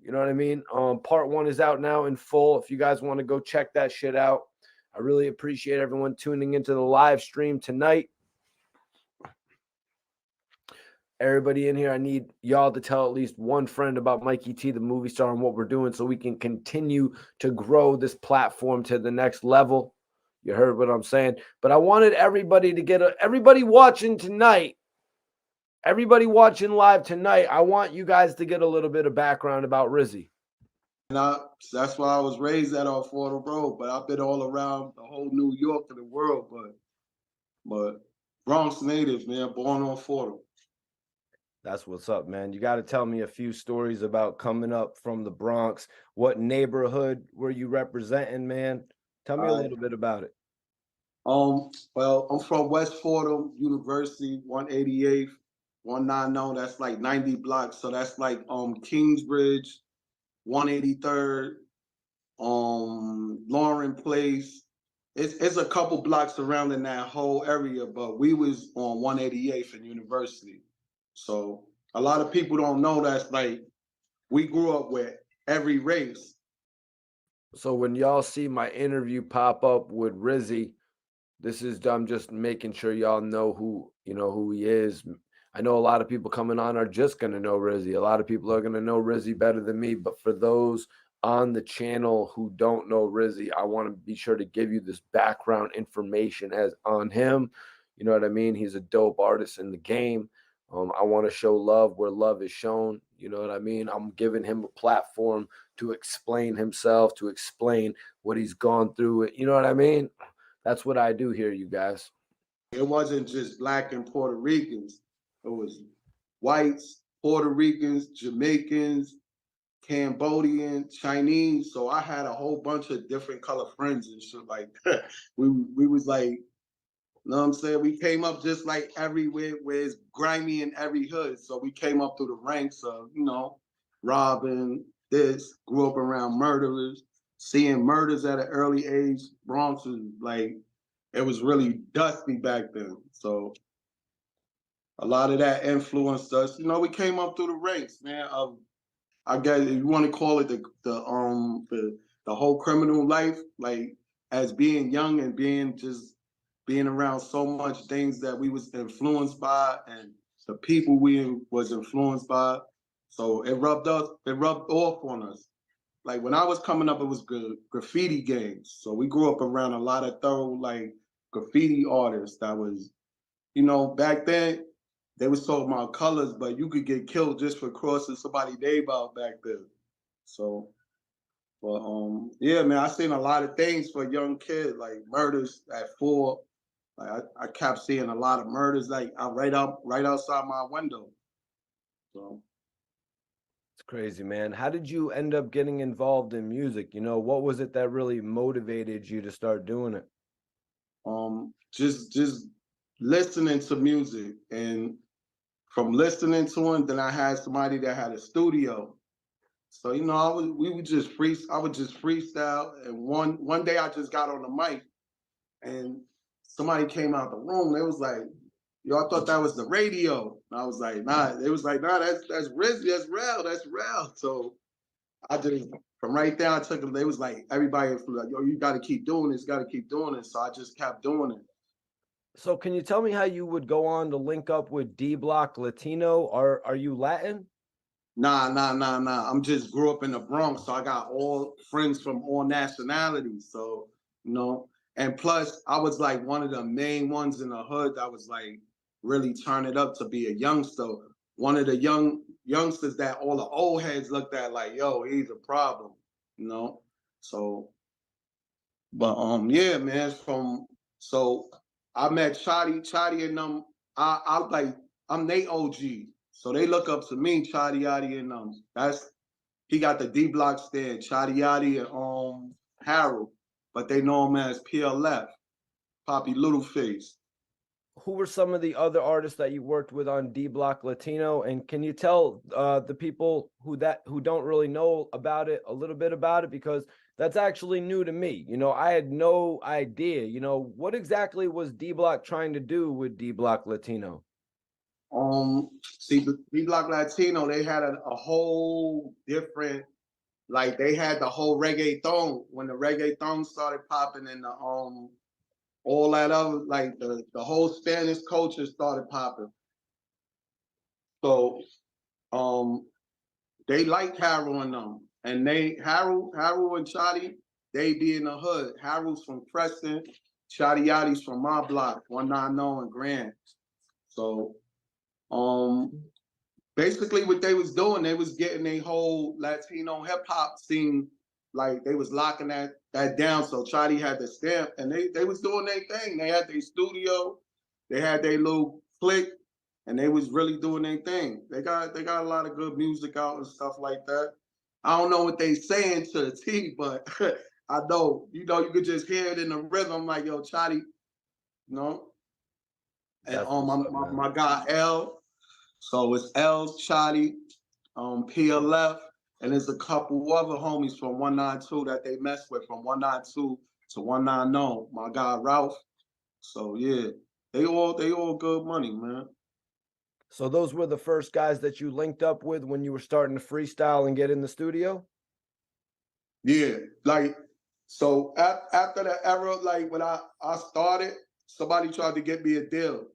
A: You know what I mean? Part 1 is out now in full. If you guys want to go check that shit out, I really appreciate everyone tuning into the live stream tonight. Everybody in here, I need y'all to tell at least one friend about Mikey T, the movie star, and what we're doing so we can continue to grow this platform to the next level. You heard what I'm saying? But I wanted everybody to get everybody watching tonight, everybody watching live tonight, I want you guys to get a little bit of background about Rizzy.
B: And that's why I was raised at on Fordham Road, but I've been all around the whole New York and the world, but Bronx native, man, born on Fordham.
A: That's what's up, man. You got to tell me a few stories about coming up from the Bronx. What neighborhood were you representing, man? Tell me a little bit about it.
B: Well, I'm from West Fordham University, 188th, 190. That's like 90 blocks. So that's like Kingsbridge, 183rd, Lauren Place. It's a couple blocks surrounding that whole area, but we was on 188th and University. So a lot of people don't know that's like we grew up with every race.
A: So when y'all see my interview pop up with Rizzy, I'm just making sure y'all know who he is. I know a lot of people coming on are just going to know Rizzy. A lot of people are going to know Rizzy better than me. But for those on the channel who don't know Rizzy, I want to be sure to give you this background information as on him. You know what I mean? He's a dope artist in the game. I want to show love where love is shown. You know what I mean? I'm giving him a platform to explain himself, to explain what he's gone through. You know what I mean? That's what I do here, you guys.
B: It wasn't just Black and Puerto Ricans. It was whites, Puerto Ricans, Jamaicans, Cambodian, Chinese. So I had a whole bunch of different color friends and shit like that. We was like, you know what I'm saying? We came up just like everywhere where it's grimy in every hood. So we came up through the ranks of, robbing, grew up around murderers, seeing murders at an early age. Bronx was like, it was really dusty back then. So a lot of that influenced us. We came up through the ranks, man. I guess if you want to call it the whole criminal life, like as being young and being around so much things that we was influenced by and the people we was influenced by. So it rubbed off on us. Like when I was coming up, it was graffiti gangs. So we grew up around a lot of thorough like graffiti artists that was, back then they was talking about colors, but you could get killed just for crossing somebody's name out back then. So, but yeah, man, I seen a lot of things for a young kid, like murders at 4. Like I kept seeing a lot of murders, like right outside my window. So
A: it's crazy, man. How did you end up getting involved in music? What was it that really motivated you to start doing it?
B: Just listening to music, and from listening to it, then I had somebody that had a studio. So we would just I would just freestyle, and one day I just got on the mic, and somebody came out the room. They was like, "Yo, I thought that was the radio." And I was like, "Nah." It was like, "Nah, that's Rizzy, that's real." So I just from right there, I took them. They was like, everybody was like, "Yo, you got to keep doing this, got to keep doing it." So I just kept doing it.
A: So can you tell me how you would go on to link up with D-Block Latino? Are you Latin?
B: Nah. I'm just grew up in the Bronx, so I got all friends from all nationalities. So, and plus I was like one of the main ones in the hood that was like really turn it up to be a youngster. One of the youngsters that all the old heads looked at like, yo, he's a problem, So, but yeah, man, so I met Chotty and them. I'm they OG, so they look up to me, Chotty Yachty and them. He got the D-Block stand, Chotty Yachty and Harold, but they know him as PLF, Poppy Littleface.
A: Who were some of the other artists that you worked with on D-Block Latino? And can you tell the people who don't really know about it a little bit about it? Because that's actually new to me. You know, I had no idea. You know, what exactly was D-Block trying to do with D-Block Latino?
B: See, the D-Block Latino, they had a whole different, like they had the whole reggaeton. When the reggaeton started popping and the all that other, like the whole Spanish culture started popping. So they liked Harold and them. And Harold and Chotty, they be in the hood. Harold's from Preston, Chotty Yachty's from my block, 190 and Grand. So basically what they was doing, they was getting a whole Latino hip hop scene, like they was locking that down. So Chotty had the stamp, and they was doing their thing. They had their studio, they had their little clique, and they was really doing their thing. They got a lot of good music out and stuff like that. I don't know what they saying to the T, but I know, you could just hear it in the rhythm, like, yo, Chotty, you know. And my guy L. So it's L's, Chotty, PLF, and there's a couple other homies from 192 that they mess with, from 192 to 190. My guy Ralph. So yeah, they all good money, man.
A: So those were the first guys that you linked up with when you were starting to freestyle and get in the studio?
B: Yeah, like, so after the era, like when I started, somebody tried to get me a deal.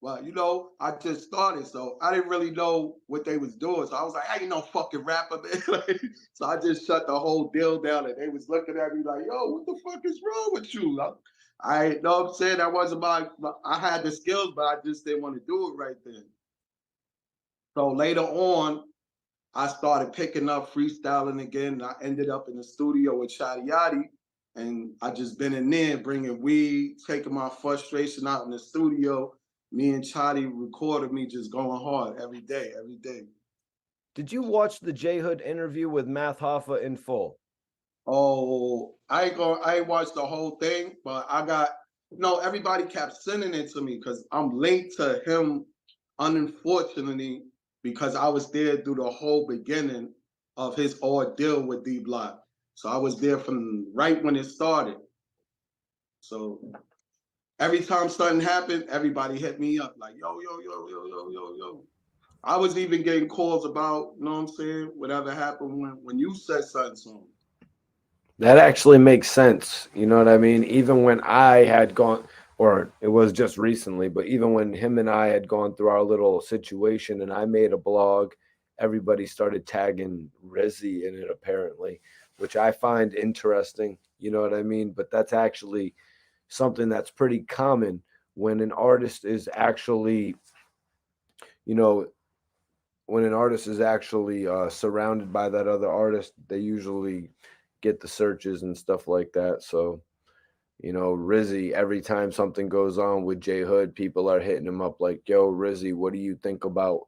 B: Well, I just started, so I didn't really know what they was doing. So I was like, I ain't no fucking rapper, man. So I just shut the whole deal down, and they was looking at me like, yo, what the fuck is wrong with you? I know what I'm saying, that wasn't I had the skills, but I just didn't want to do it right then. So later on, I started picking up freestyling again. And I ended up in the studio with Chotty Yachty, and I just been in there bringing weed, taking my frustration out in the studio. Me and Chotty recorded me just going hard every day.
A: Did you watch the J Hood interview with Math Hoffa in full?
B: Oh, I ain't watched the whole thing, but everybody kept sending it to me because I'm linked to him, unfortunately, because I was there through the whole beginning of his ordeal with D-Block. So I was there from right when it started. So every time something happened, everybody hit me up like, yo. I was even getting calls about, you know what I'm saying, whatever happened when you said something to him.
A: That actually makes sense. You know what I mean? Even when I had gone, or it was just recently, but even when him and I had gone through our little situation and I made a blog, everybody started tagging Rizzy in it apparently, which I find interesting. You know what I mean? But that's actually something that's pretty common when an artist is actually, you know, when an artist is actually surrounded by that other artist, they usually get the searches and stuff like that. So, you know, Rizzy, every time something goes on with J Hood, people are hitting him up like, yo, Rizzy, what do you think about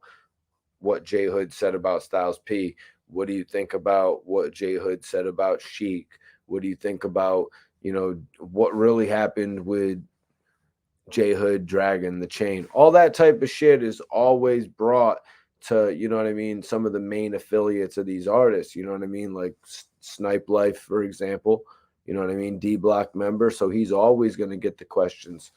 A: what J Hood said about Styles P? What do you think about what J Hood said about Sheek? What do you think about, you know, what really happened with J Hood dragging the chain? All that type of shit is always brought to, you know what I mean, some of the main affiliates of these artists, you know what I mean, like Snipe Life, for example, you know what I mean, D-Block member, so he's always going to get the questions.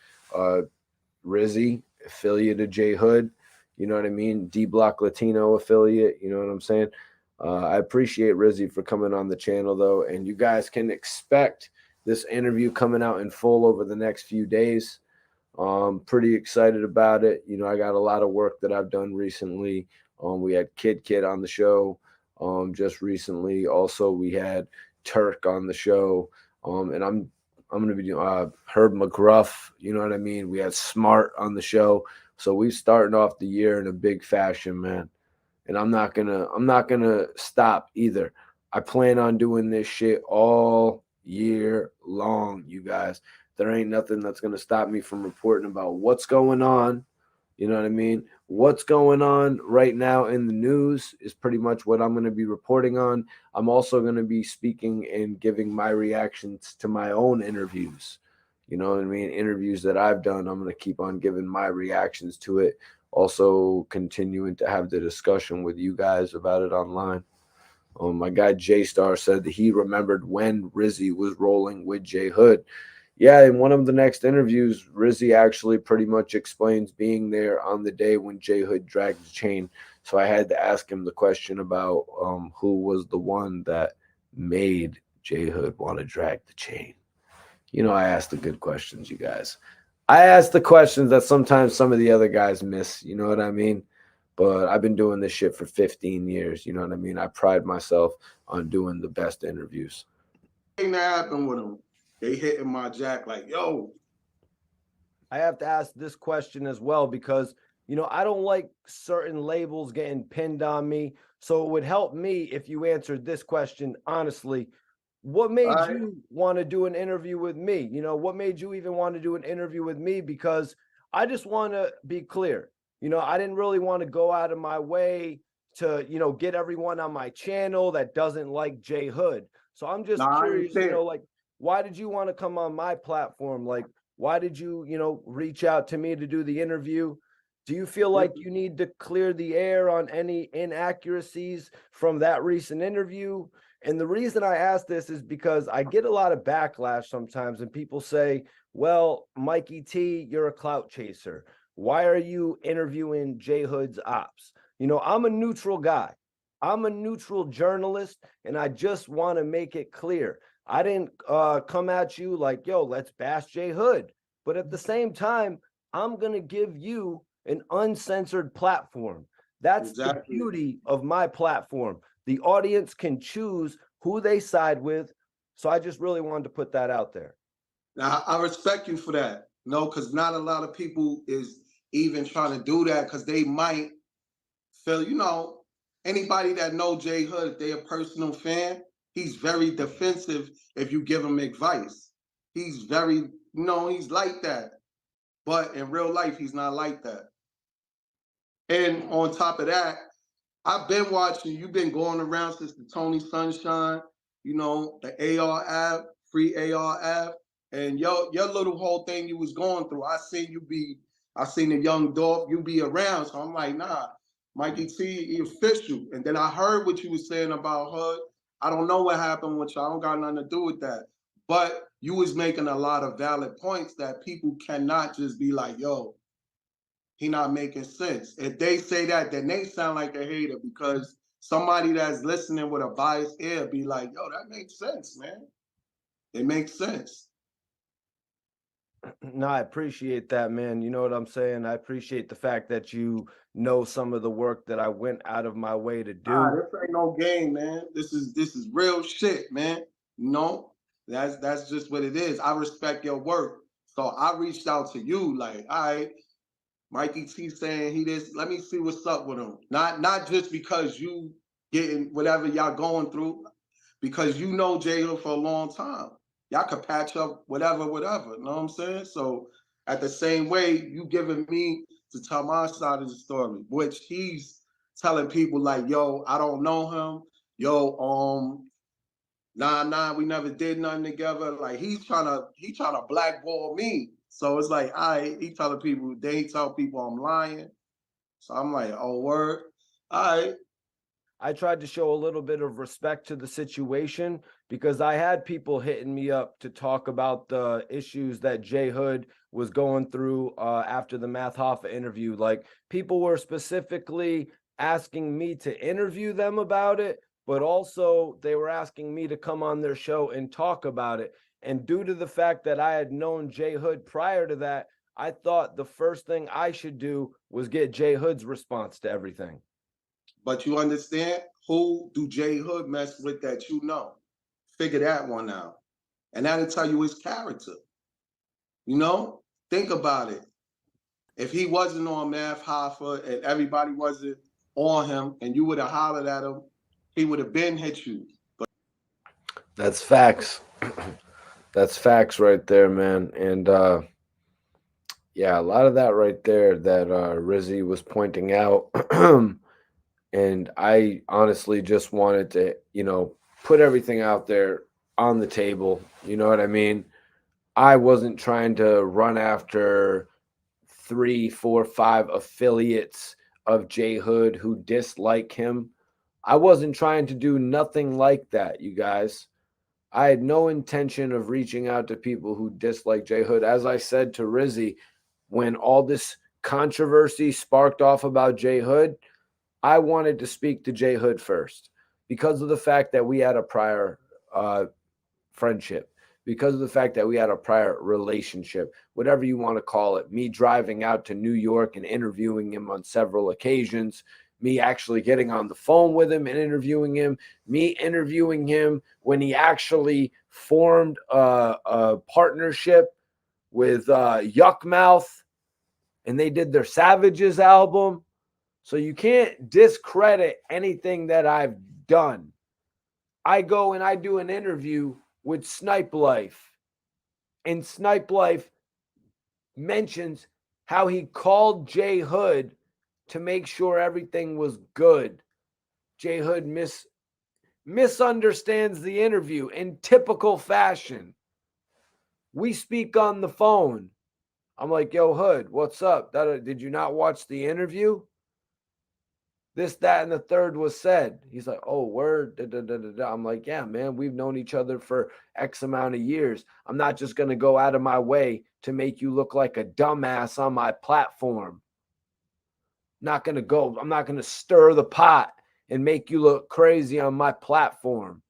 A: Rizzy, affiliate of J Hood, you know what I mean, D-Block Latino affiliate, you know what I'm saying. I appreciate Rizzy for coming on the channel, though, and you guys can expect this interview coming out in full over the next few days. Pretty excited about it. You know, I got a lot of work that I've done recently. We had Kid on the show just recently. Also, we had Turk on the show. And I'm going to be doing Herb McGruff. You know what I mean? We had Smart on the show. So we're starting off the year in a big fashion, man. And I'm not gonna stop either. I plan on doing this shit all year long, you guys. there ain't nothing that's going to stop me from reporting about what's going on. You know what I mean? What's going on right now in the news is pretty much what I'm going to be reporting on. I'm also going to be speaking and giving my reactions to my own interviews. You know what I mean? Interviews that I've done, I'm going to keep on giving my reactions to it. Also continuing to have the discussion with you guys about it online. My guy J Star said that he remembered when Rizzy was rolling with J Hood. Yeah, in one of the next interviews, Rizzy actually pretty much explains being there on the day when J Hood dragged the chain. So I had to ask him the question about who was the one that made J Hood want to drag the chain. You know, I asked the good questions, you guys. I asked the questions that sometimes some of the other guys miss. You know what I mean? But I've been doing this shit for 15 years. You know what I mean? I pride myself on doing the best interviews.
B: Thing that happened with them, they hitting my jack like, yo.
A: I have to ask this question as well because, you know, I don't like certain labels getting pinned on me. So it would help me if you answered this question honestly. What made you want to do an interview with me? You know, what made you even want to do an interview with me? Because I just want to be clear. You know, I didn't really want to go out of my way to, you know, get everyone on my channel that doesn't like J Hood. So I'm just curious, you know, like, why did you want to come on my platform? Like, why did you, you know, reach out to me to do the interview? Do you feel like you need to clear the air on any inaccuracies from that recent interview? And the reason I ask this is because I get a lot of backlash sometimes, and people say, well, Mikey T, you're a clout chaser. Why are you interviewing J Hood's ops? You know, I'm a neutral guy. I'm a neutral journalist, and I just want to make it clear. I didn't come at you like, yo, let's bash J Hood. But at the same time, I'm going to give you an uncensored platform. That's the beauty of my platform. The audience can choose who they side with. So I just really wanted to put that out there.
B: Now, I respect you for that. No, because not a lot of people is even trying to do that because they might feel, you know, anybody that know J Hood, if they're a personal fan, he's very defensive if you give him advice. He's very, you know, he's like that. But in real life, he's not like that. And on top of that, I've been watching, you've been going around since the Tony Sunshine, you know, the AR app, free AR app, and your little whole thing you was going through. I seen the young Dolph, you be around. So I'm like, nah, Mikey T, he official. And then I heard what you was saying about Hood. I don't know what happened with you. I don't got nothing to do with that. But you was making a lot of valid points that people cannot just be like, yo, he not making sense. If they say that, then they sound like a hater because somebody that's listening with a biased ear be like, yo, that makes sense, man. It makes sense.
A: No, I appreciate that, man. You know what I'm saying? I appreciate the fact that you know some of the work that I went out of my way to do.
B: This ain't no game, man. This is real shit, man. You know, that's just what it is. I respect your work. So I reached out to you, like, all right, Mikey T saying he this. Let me see what's up with him. Not just because you getting whatever y'all going through, because you know J Hood for a long time. Y'all could patch up whatever. You know what I'm saying? So at the same way, you giving me to tell my side of the story, which he's telling people like, yo, I don't know him. Yo, nah, we never did nothing together. Like he trying to blackball me. So it's like, he telling people, they tell people I'm lying. So I'm like, oh, word. All right.
A: I tried to show a little bit of respect to the situation because I had people hitting me up to talk about the issues that J Hood was going through after the Math Hoffa interview. Like people were specifically asking me to interview them about it, but also they were asking me to come on their show and talk about it. And due to the fact that I had known J Hood prior to that, I thought the first thing I should do was get J Hood's response to everything.
B: But you understand, who do J Hood mess with that you know? Figure that one out. And that'll tell you his character. You know? Think about it. If he wasn't on Math Hoffa and everybody wasn't on him and you would have hollered at him, he would have been hit you.
A: That's facts. That's facts right there, man. And yeah, a lot of that right there that Rizzy was pointing out. And I honestly just wanted to, put everything out there on the table. You know what I mean? I wasn't trying to run after 3, 4, 5 affiliates of J Hood who dislike him. I wasn't trying to do nothing like that, you guys. I had no intention of reaching out to people who dislike J Hood. As I said to Rizzy, when all this controversy sparked off about J Hood, I wanted to speak to J Hood first because of the fact that we had a prior friendship, because of the fact that we had a prior relationship, whatever you want to call it. Me driving out to New York and interviewing him on several occasions, me actually getting on the phone with him and interviewing him, me interviewing him when he actually formed a partnership with Yuck Mouth and they did their Savages album. So you can't discredit anything that I've done. I go and I do an interview with Snipe Life, and Snipe Life mentions how he called J Hood to make sure everything was good. J Hood misunderstands the interview in typical fashion. We speak on the phone. I'm like, yo, Hood, what's up? Did you not watch the interview? This, that, and the third was said. He's like, oh, word. Da, da, da, da, da. I'm like, yeah, man, we've known each other for X amount of years. I'm not just going to go out of my way to make you look like a dumbass on my platform. I'm not going to stir the pot and make you look crazy on my platform.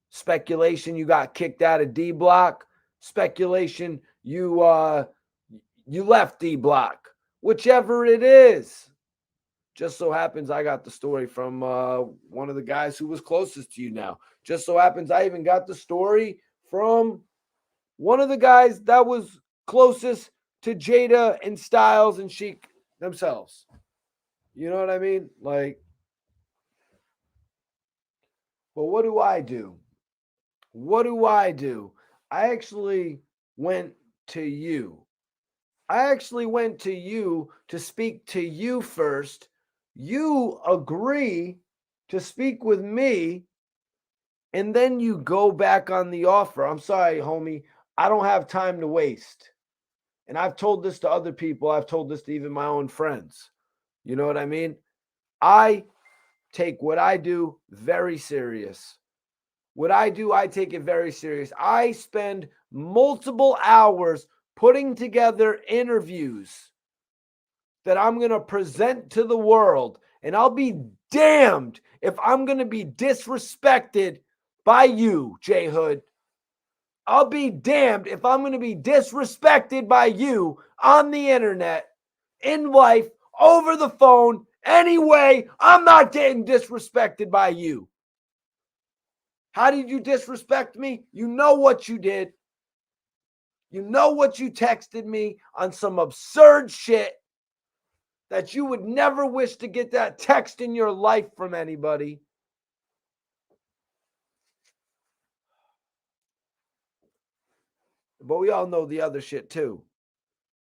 A: Speculation, you got kicked out of D-Block. Speculation, you left D-Block. Whichever it is. Just so happens I got the story from one of the guys who was closest to you now. Just so happens I even got the story from one of the guys that was closest to Jada and Styles and Sheek themselves. You know what I mean? Like, but what do I do? What do I do? I actually went to you. I actually went to you to speak to you first. You agree to speak with me, and then you go back on the offer. I'm sorry, homie. I don't have time to waste. And I've told this to other people. I've told this to even my own friends. You know what I mean? I take what I do very serious. What I do, I take it very serious. I spend multiple hours putting together interviews that I'm going to present to the world. And I'll be damned if I'm going to be disrespected by you, J Hood. I'll be damned if I'm going to be disrespected by you on the internet, in life, over the phone. Anyway, I'm not getting disrespected by you. How did you disrespect me? You know what you did. You know what you texted me on some absurd shit that you would never wish to get that text in your life from anybody. But we all know the other shit too.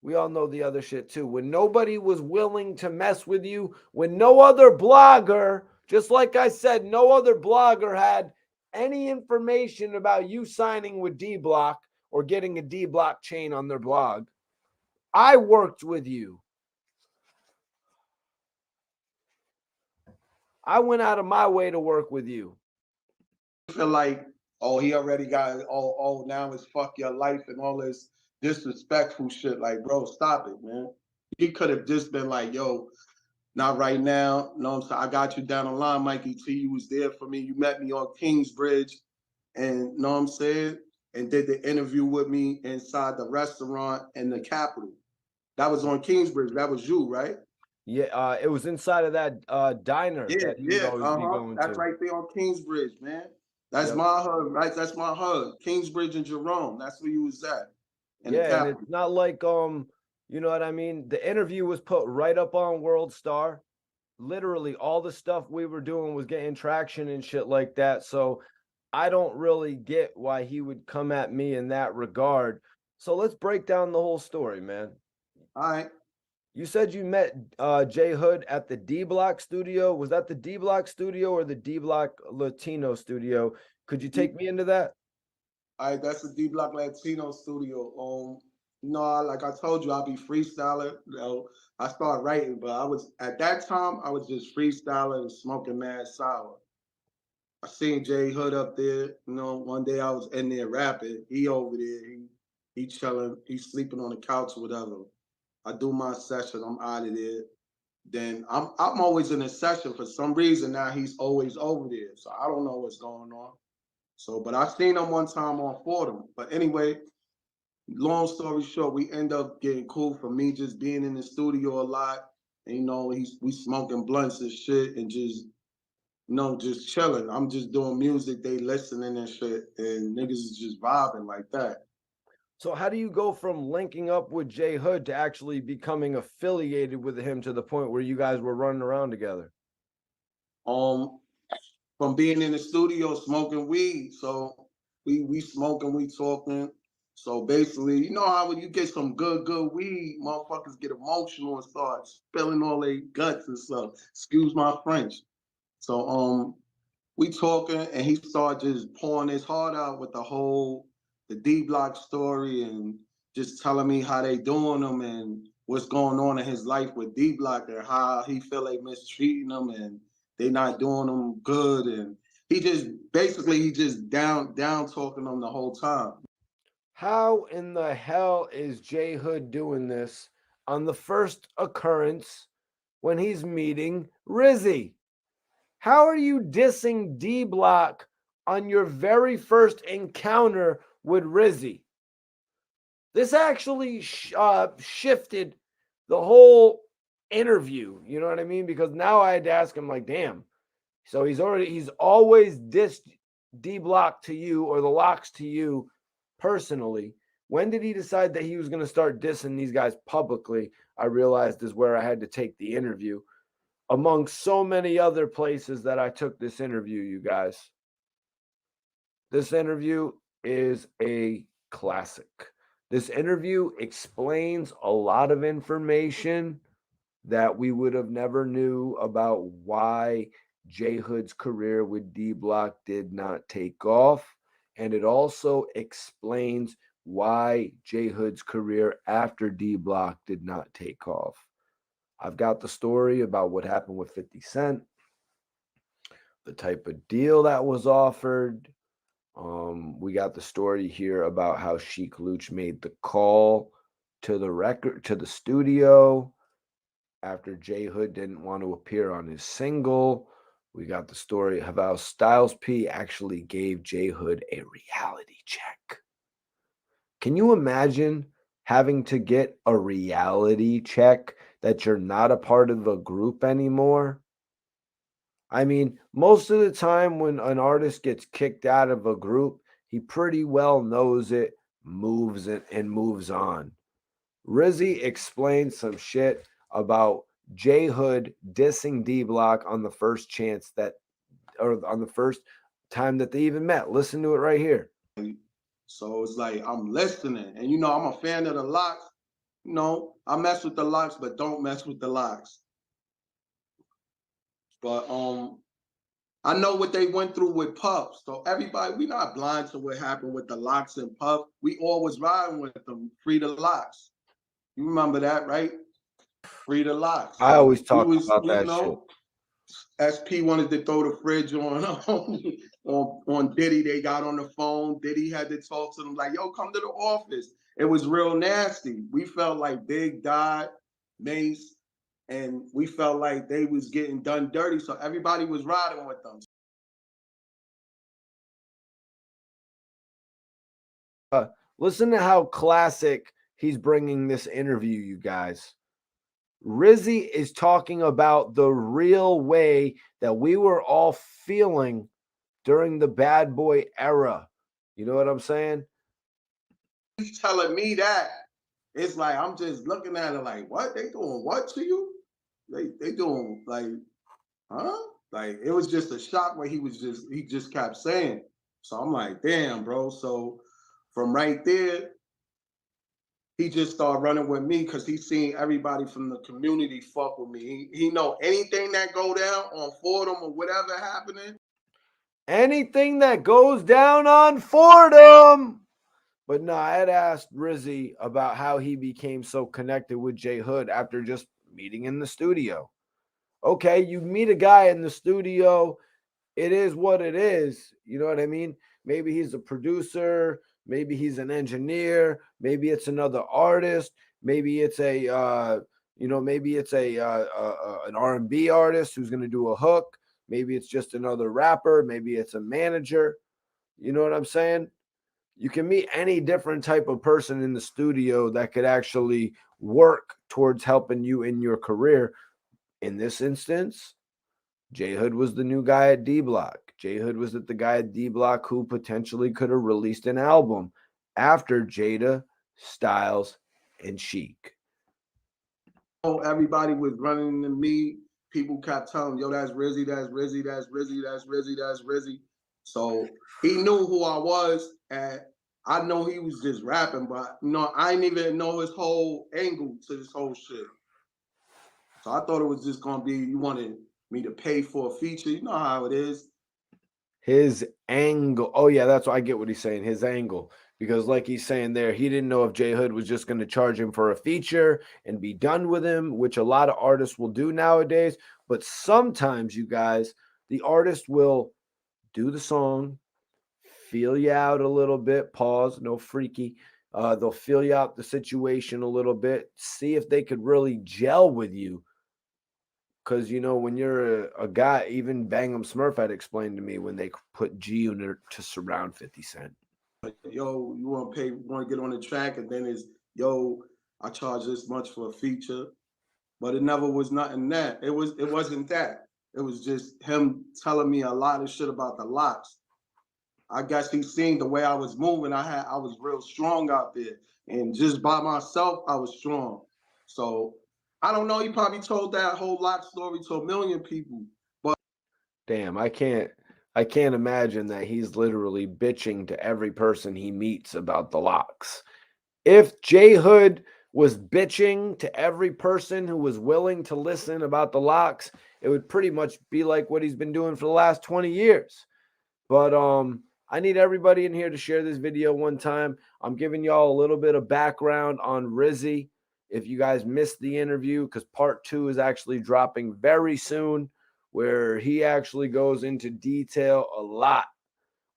A: We all know the other shit too. When nobody was willing to mess with you, when no other blogger, just like I said, no other blogger had any information about you signing with D-Block or getting a D-Block chain on their blog, I worked with you. I went out of my way to work with you.
B: Feel like, oh, he already got, now it's fuck your life and all this disrespectful shit. Like, bro, stop it, man. He could have just been like, yo, not right now. No, I'm saying, I got you down the line, Mikey T. You was there for me. You met me on Kingsbridge, and know what I'm saying? And did the interview with me inside the restaurant in the Capitol. That was on Kingsbridge. That was you, right?
A: Yeah, it was inside of that diner
B: Yeah,
A: that you would always be going
B: That's
A: to.
B: right there on Kingsbridge, man. That's
A: Yep.
B: my hub, right? That's my hub. Kingsbridge and Jerome. That's where you was at. In the
A: Yeah, and
B: Capitol.
A: it's not like you know what I mean? The interview was put right up on World Star. Literally all the stuff we were doing was getting traction and shit like that. So I don't really get why he would come at me in that regard. So let's break down the whole story, man.
B: All right.
A: You said you met J Hood at the D-Block studio. Was that the D-Block studio or the D-Block Latino studio? Could you take me into that?
B: All right, that's the D-Block Latino studio. Like I told you, I'll be freestyling. I started writing, but at that time I was just freestyling and smoking mad sour. I seen J Hood up there. One day I was in there rapping. He over there. He chilling. He sleeping on the couch or whatever. I do my session. I'm out of there. Then I'm always in a session for some reason. Now he's always over there, so I don't know what's going on. So, but I seen him one time on Fordham. But anyway, long story short, we end up getting cool from me just being in the studio a lot. And, we smoking blunts and shit and just just chilling. I'm just doing music, they listening and shit, and niggas is just vibing like that.
A: So how do you go from linking up with J Hood to actually becoming affiliated with him to the point where you guys were running around together?
B: From being in the studio smoking weed. So we smoking, we talking. So basically, you know how when you get some good weed, motherfuckers get emotional and start spilling all their guts and stuff. Excuse my French. So we talking and he started just pouring his heart out with the D-Block story and just telling me how they doing him and what's going on in his life with D-Block and how he feel they mistreating him and they not doing him good. And he just down talking them the whole time.
A: How in the hell is J Hood doing this on the first occurrence when he's meeting Rizzy? How are you dissing D-Block on your very first encounter with Rizzy? This actually shifted the whole interview. You know what I mean? Because now I had to ask him, like, damn. So he's always dissed D-Block to you or the locks to you personally. When did he decide that he was going to start dissing these guys publicly? I realized is where I had to take the interview, among so many other places that I took this interview, you guys. This interview is a classic. This interview explains a lot of information that we would have never knew about why J Hood's career with D-Block did not take off. And it also explains why J Hood's career after D-Block did not take off. I've got the story about what happened with 50 Cent, the type of deal that was offered. We got the story here about how Sheek Louch made the call to the studio after J Hood didn't want to appear on his single. We got the story of how Styles P actually gave J Hood a reality check. Can you imagine having to get a reality check that you're not a part of the group anymore? I mean, most of the time when an artist gets kicked out of a group, he pretty well knows it, moves it, and moves on. Rizzy explained some shit about J Hood dissing D-Block on the first chance or on the first time that they even met. Listen to it right here.
B: So it's like I'm listening, and I'm a fan of the locks. I mess with the locks, but don't mess with the locks. But I know what they went through with Puff. So everybody, we not blind to what happened with the locks and Puff. We always riding with them. Free the locks. You remember that, right? Free the locks.
A: I always talk about that shit.
B: SP wanted to throw the fridge on Diddy. They got on the phone. Diddy had to talk to them like, yo, come to the office. It was real nasty. We felt like Big died, Mace, and we felt like they was getting done dirty. So everybody was riding with them.
A: Listen to how classic he's bringing this interview, you guys. Rizzy is talking about the real way that we were all feeling during the bad boy era. You know what I'm saying?
B: He's telling me that. It's like, I'm just looking at it like, what? They doing what to you? They doing like, huh? Like, it was just a shock where he just kept saying. So I'm like, damn, bro. So from right there, he just started running with me because he seen everybody from the community fuck with me. He know anything that go down on Fordham or whatever happening.
A: Anything that goes down on Fordham. But no, I had asked Rizzy about how he became so connected with J Hood after just meeting in the studio. Okay, you meet a guy in the studio, it is what it is. You know what I mean? Maybe he's a producer, maybe he's an engineer, maybe it's another artist, maybe it's maybe it's an R&B artist who's going to do a hook, maybe it's just another rapper, maybe it's a manager. You know what I'm saying? You can meet any different type of person in the studio that could actually work towards helping you in your career. In this instance, J Hood was the new guy at D-Block. J Hood was the guy at D-Block who potentially could have released an album after Jada, Styles, and Sheek.
B: Everybody was running to me. People kept telling, yo, that's Rizzy, that's Rizzy, that's Rizzy, that's Rizzy, that's Rizzy. So he knew who I was, and I know he was just rapping, but I didn't even know his whole angle to this whole shit. So I thought it was just gonna be, you wanted me to pay for a feature. You know how it is.
A: His angle. Oh, yeah, that's what I get what he's saying. His angle. Because like he's saying there, he didn't know if J Hood was just going to charge him for a feature and be done with him, which a lot of artists will do nowadays. But sometimes, you guys, the artist will do the song, feel you out a little bit, pause, no freaky. They'll feel you out the situation a little bit, see if they could really gel with you. Because, when you're a guy, even Bang'em Smurf had explained to me when they put G Unit to surround 50 Cent.
B: Yo, you want to get on the track, and then it's, yo, I charge this much for a feature. But it never was nothing that. It wasn't that. It was just him telling me a lot of shit about the locks. I guess he seen the way I was moving. I was real strong out there. And just by myself, I was strong. So I don't know, he probably told that whole lock story to 1 million people. But
A: damn, I can't imagine that he's literally bitching to every person he meets about the locks. If J Hood was bitching to every person who was willing to listen about the locks, it would pretty much be like what he's been doing for the last 20 years. But I need everybody in here to share this video one time. I'm giving y'all a little bit of background on Rizzy. If you guys missed the interview, because part 2 is actually dropping very soon, where he actually goes into detail a lot.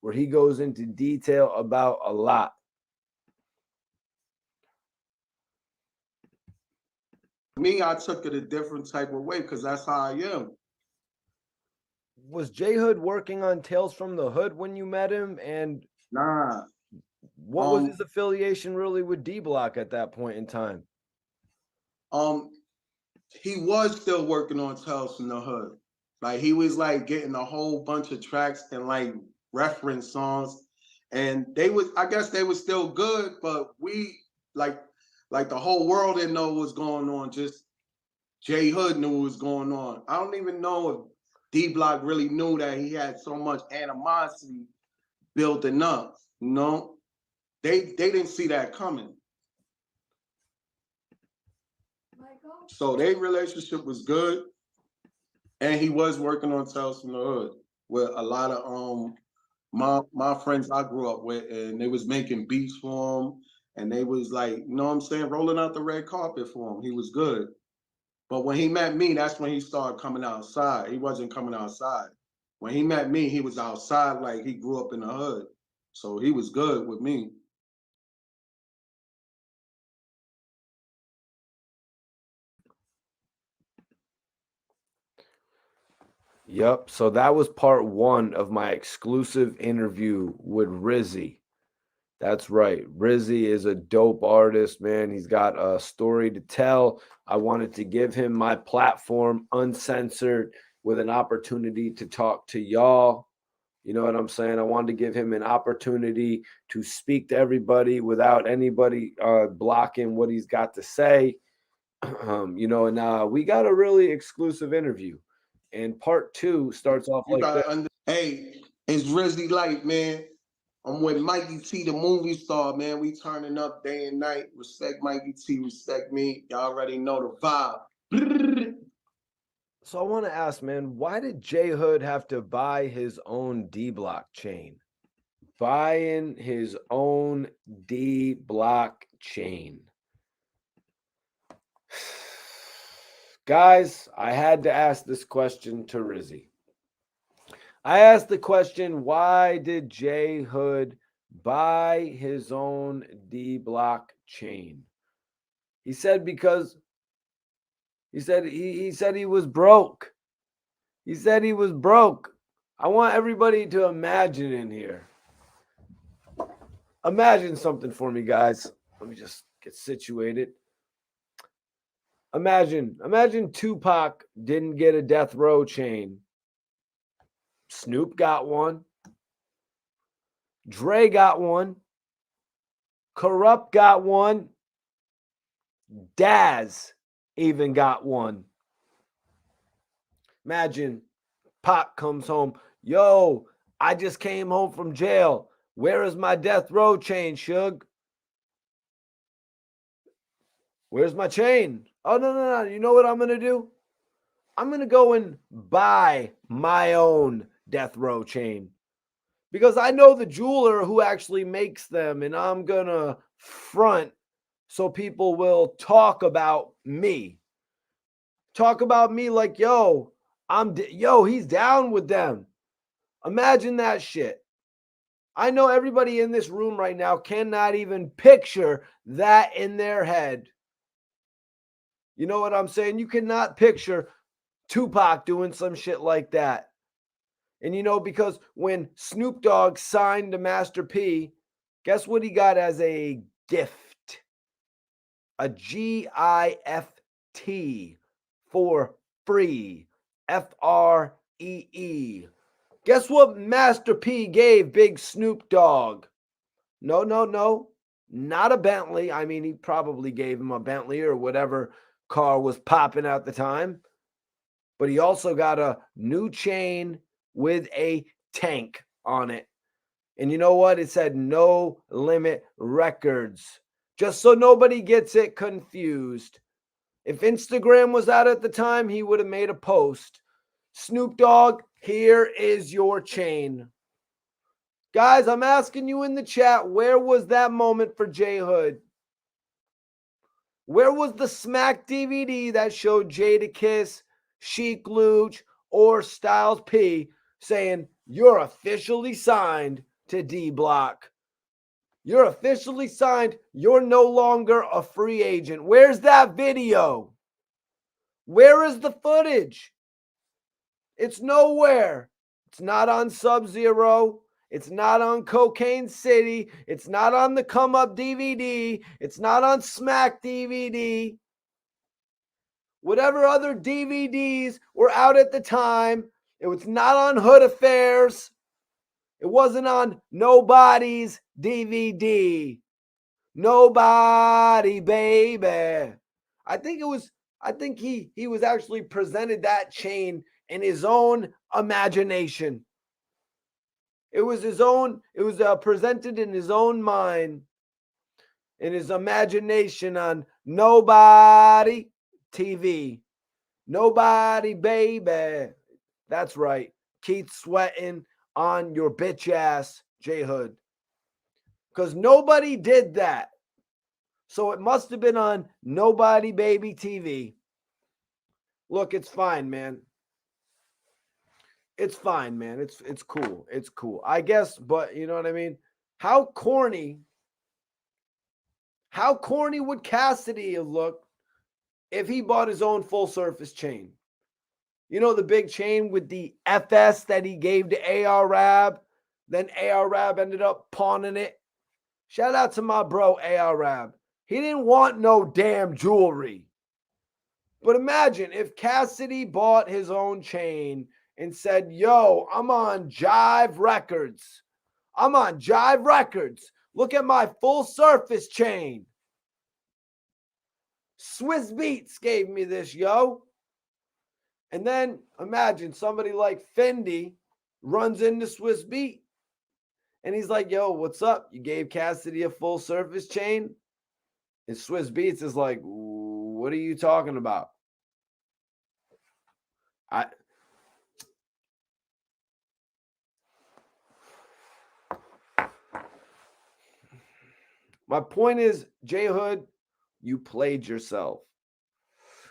A: About a lot.
B: Me, I took it a different type of way because that's how I am.
A: Was J Hood working on Tales from the Hood when you met him? And
B: Nah.
A: what was his affiliation really with D-Block at that point in time?
B: He was still working on Tales from the Hood. Like he was like getting a whole bunch of tracks and like reference songs. And I guess they were still good, but we like the whole world didn't know what was going on. Just J Hood knew what was going on. I don't even know if D-Block really knew that he had so much animosity building up. They didn't see that coming. So their relationship was good, and he was working on Tales from the Hood with a lot of my friends I grew up with, and they was making beats for him, and they was like, you know what I'm saying, rolling out the red carpet for him. He was good. But when he met me, that's when he started coming outside. He wasn't coming outside. When he met me, he was outside like he grew up in the hood. So he was good with me.
A: Yep. So that was part 1 of my exclusive interview with Rizzy. That's right. Rizzy is a dope artist, man. He's got a story to tell. I wanted to give him my platform uncensored with an opportunity to talk to y'all. You know what I'm saying? I wanted to give him an opportunity to speak to everybody without anybody blocking what he's got to say. And we got a really exclusive interview. And part 2 starts off like this.
B: Hey, it's Rizzy Light, man. I'm with Mikey T, the movie star, man. We turning up day and night. Respect Mikey T, respect me. Y'all already know the vibe.
A: So I want to ask, man, why did J Hood have to buy his own D-Block chain? Buying his own D-Block chain. Guys, I had to ask this question to Rizzy. I asked the question, why did J Hood buy his own D-Block chain? He said because he said he was broke. He said he was broke. I want everybody to imagine in here. Imagine something for me, guys. Let me just get situated. Imagine Tupac didn't get a death row chain. Snoop got one. Dre got one. Corrupt got one. Daz even got one. Imagine Pac comes home. Yo, I just came home from jail. Where is my death row chain, Suge? Where's my chain? Oh, no. You know what I'm going to do? I'm going to go and buy my own death row chain. Because I know the jeweler who actually makes them, and I'm going to front so people will talk about me. Talk about me like, yo, he's down with them. Imagine that shit. I know everybody in this room right now cannot even picture that in their head. You know what I'm saying? You cannot picture Tupac doing some shit like that. And you know, because when Snoop Dogg signed to Master P, guess what he got as a gift? A GIFT for free. FREE. Guess what Master P gave Big Snoop Dogg? No. Not a Bentley. I mean, he probably gave him a Bentley or whatever car was popping at the time. But he also got a new chain with a tank on it. And you know what? It said No Limit Records. Just so nobody gets it confused. If Instagram was out at the time, he would have made a post. Snoop Dogg, here is your chain. Guys, I'm asking you in the chat, where was that moment for J Hood? Where was the Smack DVD that showed Jadakiss, Sheek Louch, or Styles P saying, you're officially signed to D-Block? You're officially signed. You're no longer a free agent. Where's that video? Where is the footage? It's nowhere. It's not on Sub-Zero. It's not on Cocaine City. It's not on the Come Up DVD. It's not on Smack DVD. Whatever other DVDs were out at the time, it was not on Hood Affairs. It wasn't on Nobody's DVD. Nobody, baby. I think he was actually presented that chain in his own imagination. It was presented in his own mind, in his imagination on Nobody TV. Nobody, baby. That's right. Keith Sweating on your bitch ass, J Hood. Because nobody did that. So it must have been on Nobody Baby TV. Look, it's fine, man. It's fine, man. It's cool. It's cool. I guess, but you know what I mean? How corny would Cassidy have looked if he bought his own full surface chain? You know, the big chain with the FS that he gave to AR Rab. Then AR Rab ended up pawning it. Shout out to my bro AR Rab. He didn't want no damn jewelry. But imagine if Cassidy bought his own chain and said, yo, I'm on Jive Records. I'm on Jive Records. Look at my full surface chain. Swiss Beats gave me this, yo. And then imagine somebody like Fendi runs into Swiss Beat And he's like, yo, what's up? You gave Cassidy a full surface chain? And Swiss Beats is like, what are you talking about? My point is, J Hood, you played yourself.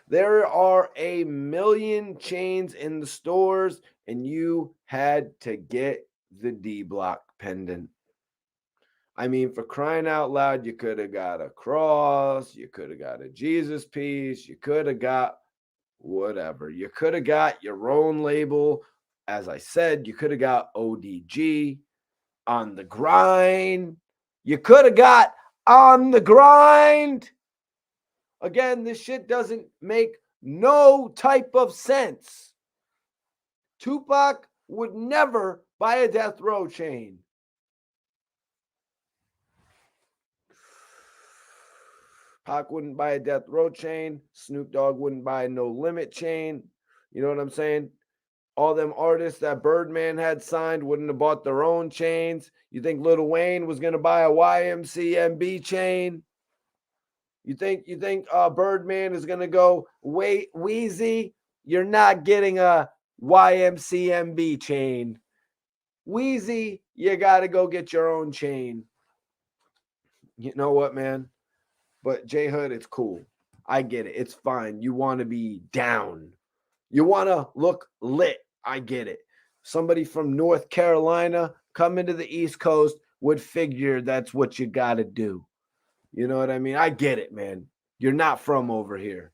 A: There are a million chains in the stores, and you had to get the D-Block pendant. I mean, for crying out loud, you could have got a cross, you could have got a Jesus piece, you could have got whatever. You could have got your own label. As I said, you could have got ODG, On the Grind. You could have got On the Grind. Again, this shit doesn't make no type of sense. Tupac would never buy a Death Row chain. Pac wouldn't buy a Death Row chain. Snoop Dogg wouldn't buy a No Limit chain. You know what I'm saying? All them artists that Birdman had signed wouldn't have bought their own chains. You think Lil Wayne was going to buy a YMCMB chain? You think Birdman is going to go, wait, Wheezy, you're not getting a YMCMB chain. Wheezy, you got to go get your own chain. You know what, man? But J Hood, it's cool. I get it. It's fine. You want to be down. You want to look lit. I get it. Somebody from North Carolina coming to the East Coast would figure that's what you got to do. You know what I mean? I get it, man. You're not from over here.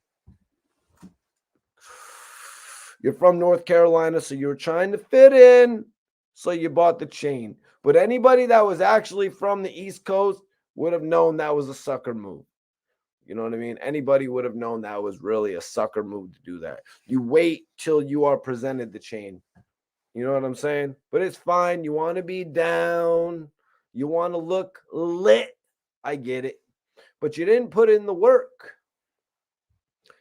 A: You're from North Carolina, so you're trying to fit in, so you bought the chain. But anybody that was actually from the East Coast would have known that was a sucker move. You know what I mean? Anybody would have known that was really a sucker move to do that. You wait till you are presented the chain. You know what I'm saying? But it's fine. You want to be down. You want to look lit. I get it. But you didn't put in the work.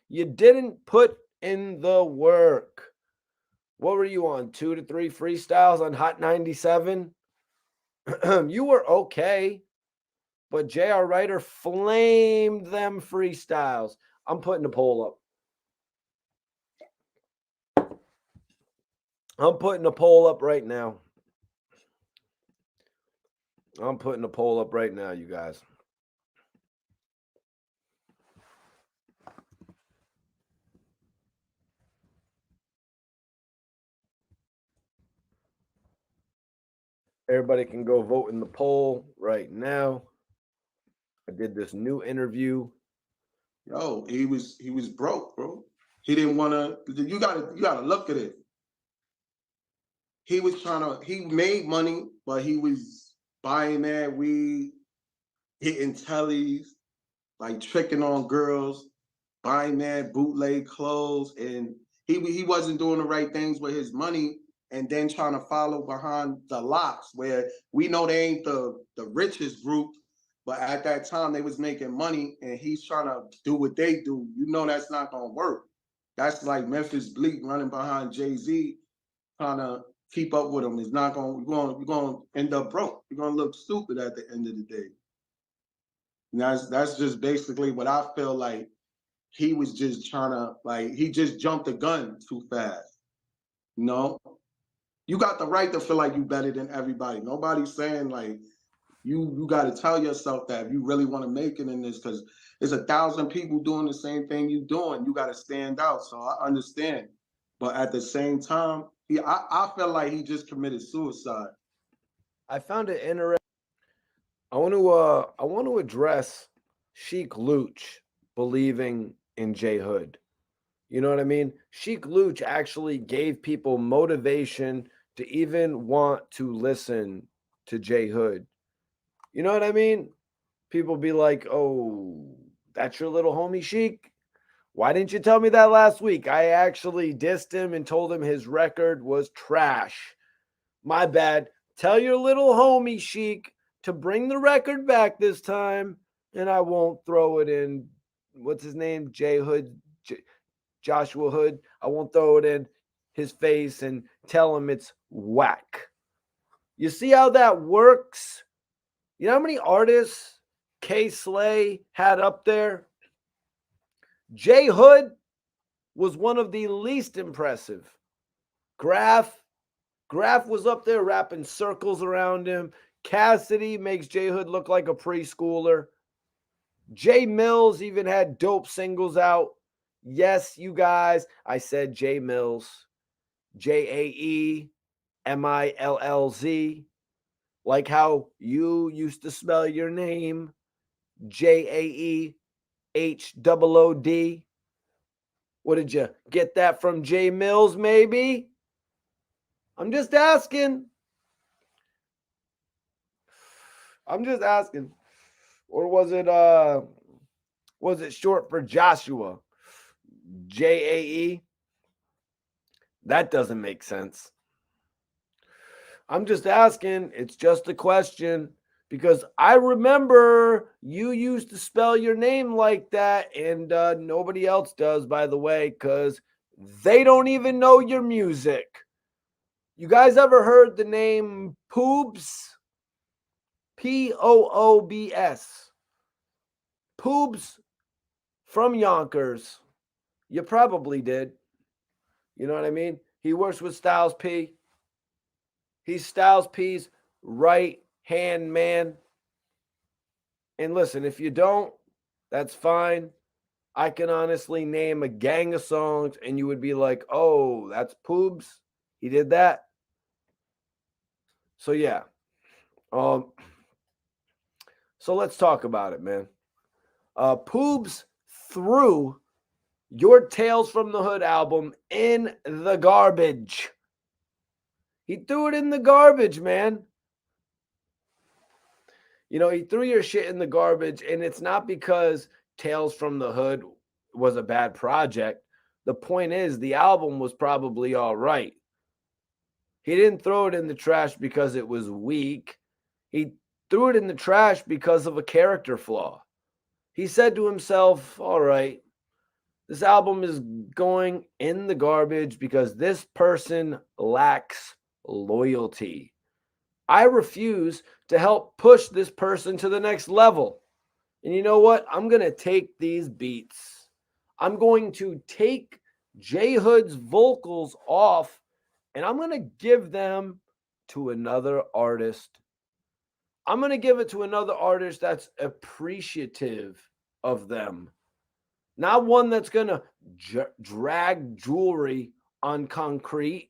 A: You didn't put in the work. What were you on? 2 to 3 freestyles on Hot 97? You were okay. But J.R. Writer flamed them freestyles. I'm putting a poll up. I'm putting a poll up right now. You guys. Everybody can go vote in the poll right now. I did this new interview.
B: Yo, he was broke, bro. He didn't want to. You gotta look at it. He was he made money, but he was buying that weed, hitting tellies, like tricking on girls, buying that bootleg clothes, and he wasn't doing the right things with his money, and then trying to follow behind the Locks, where we know they ain't the richest group, but at that time they was making money, and he's trying to do what they do. You know that's not gonna work. That's like Memphis Bleek running behind Jay-Z, trying to keep up with him. It's not going. You're going to end up broke. You're going to look stupid at the end of the day. And that's just basically what I feel like. He was just trying to, like, he just jumped the gun too fast. You know, you got the right to feel like you better than everybody. Nobody's saying like you got to tell yourself that if you really want to make it in this, because there's 1,000 people doing the same thing you're doing. You got to stand out. So I understand, but at the same time, I feel like he just committed suicide.
A: I found it interesting. I want to address Sheek Louch believing in J Hood. You know what I mean? Sheek Louch actually gave people motivation to even want to listen to J Hood. You know what I mean? People be like, "Oh, that's your little homie Sheek? Why didn't you tell me that last week? I actually dissed him and told him his record was trash. My bad. Tell your little homie Sheek to bring the record back this time, and I won't throw it in. What's his name? J Hood, Joshua Hood. I won't throw it in his face and tell him it's whack. You see how that works? You know how many artists K Slay had up there? J Hood was one of the least impressive. Graph was up there wrapping circles around him. Cassidy makes J Hood look like a preschooler. J Mills even had dope singles out. Yes, you guys, I said J Mills. Jaemillz. Like how you used to spell your name. Jaehood. What did you get that from J Mills, maybe? I'm just asking. Or was it short for Joshua? JAE? That doesn't make sense. I'm just asking. It's just a question because I remember you used to spell your name like that, and nobody else does, by the way, because they don't even know your music. You guys ever heard the name Poobs? Poobs. Poobs from Yonkers. You probably did. You know what I mean? He works with Styles P. He's Styles P's right hand man. And listen, if you don't, that's fine. I can honestly name a gang of songs and you would be like, oh, that's Poobs. He did that. So yeah. So let's talk about it, man. Poobs threw your Tales from the Hood album in the garbage. He threw it in the garbage, man. You know, he threw your shit in the garbage, and it's not because Tales from the Hood was a bad project. The point is, the album was probably all right. He didn't throw it in the trash because it was weak. He threw it in the trash because of a character flaw. He said to himself, all right, this album is going in the garbage because this person lacks loyalty. I refuse to help push this person to the next level. And you know what? I'm going to take these beats. I'm going to take J Hood's vocals off and I'm going to give them to another artist. I'm going to give it to another artist that's appreciative of them. Not one that's going to drag jewelry on concrete.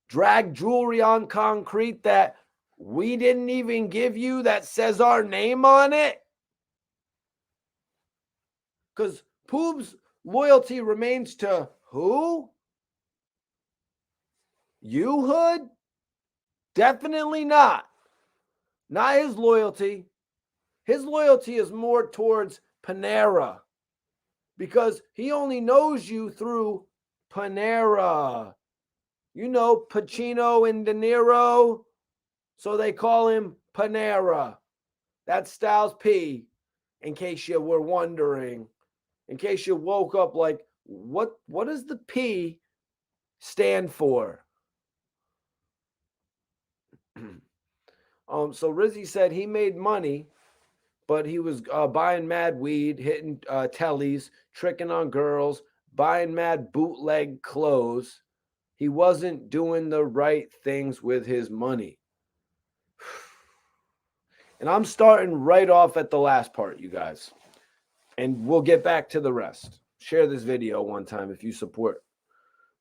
A: Drag jewelry on concrete that we didn't even give you that says our name on it. Because Poobs' loyalty remains to who? You, Hood? Definitely not. Not his loyalty. His loyalty is more towards Panera because he only knows you through Panera. You know, Pacino and De Niro, so they call him Panera. That's Styles P, in case you were wondering. In case you woke up like, what does the P stand for? So Rizzy said he made money, but he was buying mad weed, hitting tellies, tricking on girls, buying mad bootleg clothes. He wasn't doing the right things with his money. And I'm starting right off at the last part, you guys. And we'll get back to the rest. Share this video one time if you support.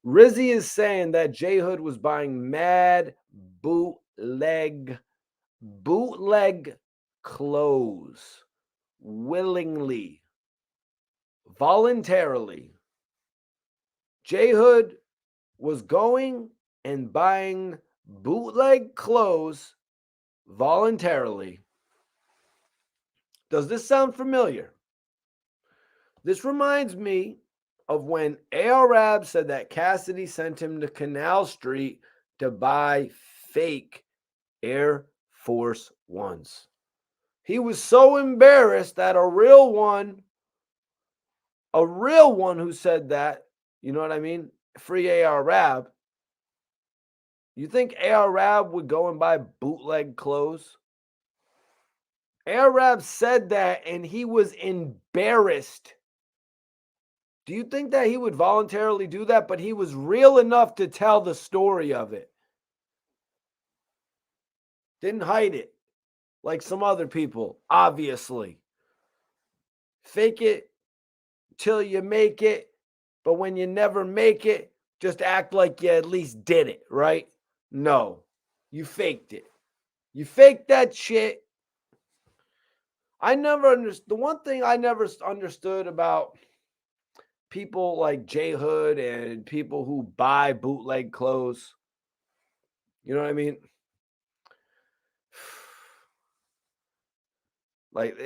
A: Rizzy is saying that J Hood was buying mad bootleg clothes willingly, voluntarily. J Hood was going and buying bootleg clothes voluntarily. Does this sound familiar? This reminds me of when Arab said that Cassidy sent him to Canal Street to buy fake Air Force Ones. He was so embarrassed that a real one who said that, you know what I mean? Free Arab. You think Arab would go and buy bootleg clothes? Arab said that and he was embarrassed. Do you think that he would voluntarily do that? But he was real enough to tell the story of it. Didn't hide it like some other people, obviously. Fake it till you make it. But when you never make it, just act like you at least did it, right? No, you faked it. You faked that shit. I never understood. The one thing I never understood about people like J Hood and people who buy bootleg clothes, you know what I mean? Like,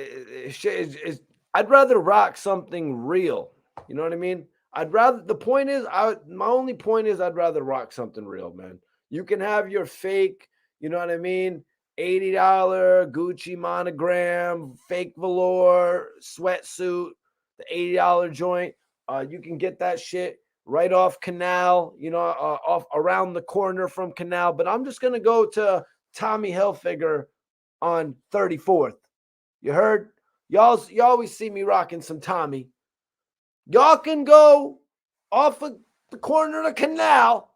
A: I'd rather rock something real. You know what I mean? The point is, my only point is I'd rather rock something real, man. You can have your fake, you know what I mean? $80 Gucci monogram, fake velour, sweatsuit, the $80 joint. You can get that shit right off Canal, off around the corner from Canal. But I'm just going to go to Tommy Hilfiger on 34th. You heard? You always see me rocking some Tommy. Y'all can go off of the corner of the Canal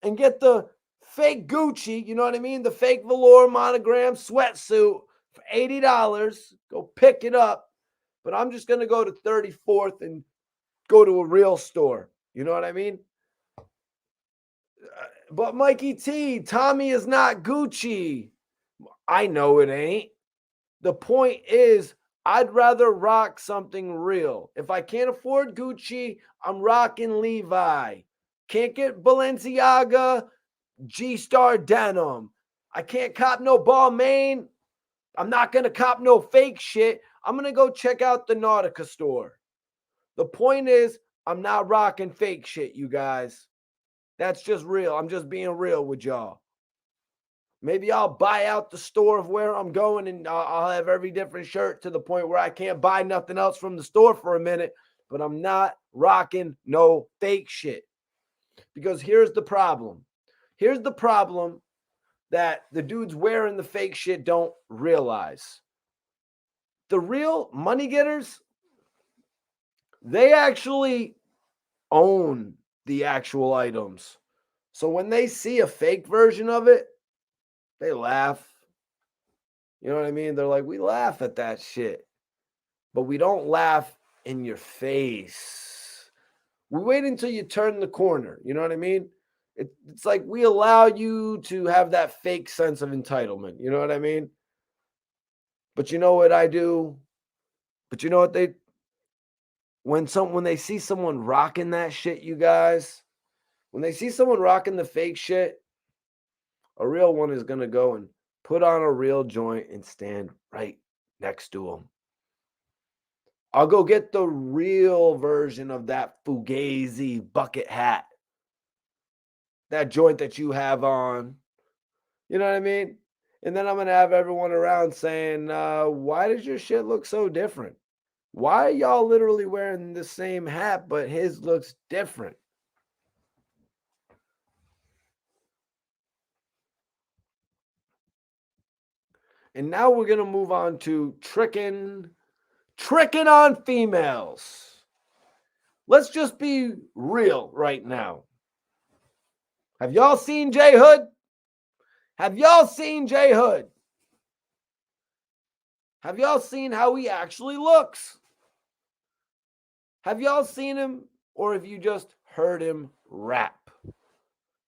A: and get the fake Gucci, you know what I mean? The fake velour monogram sweatsuit for $80. Go pick it up. But I'm just going to go to 34th and go to a real store. You know what I mean? But Mikey T, Tommy is not Gucci. I know it ain't. The point is, I'd rather rock something real. If I can't afford Gucci, I'm rocking Levi. Can't get Balenciaga, G-Star denim. I can't cop no Balmain. I'm not going to cop no fake shit. I'm going to go check out the Nautica store. The point is, I'm not rocking fake shit, you guys. That's just real. I'm just being real with y'all. Maybe I'll buy out the store of where I'm going and I'll have every different shirt to the point where I can't buy nothing else from the store for a minute, but I'm not rocking no fake shit. Because here's the problem. Here's the problem that the dudes wearing the fake shit don't realize. The real money getters, they actually own the actual items. So when they see a fake version of it, they laugh. You know what I mean? They're like, we laugh at that shit, but we don't laugh in your face. We wait until you turn the corner. You know what I mean? It's like we allow you to have that fake sense of entitlement. You know what I mean? But you know what I do? But you know what when they see someone rocking that shit, you guys, when they see someone rocking the fake shit, a real one is going to go and put on a real joint and stand right next to them. I'll go get the real version of that Fugazi bucket hat. That joint that you have on. You know what I mean? And then I'm going to have everyone around saying, why does your shit look so different? Why are y'all literally wearing the same hat, but his looks different? And now we're going to move on to tricking on females. Let's just be real right now. Have y'all seen J Hood? Have y'all seen J Hood? Have y'all seen how he actually looks? Have y'all seen him, or have you just heard him rap?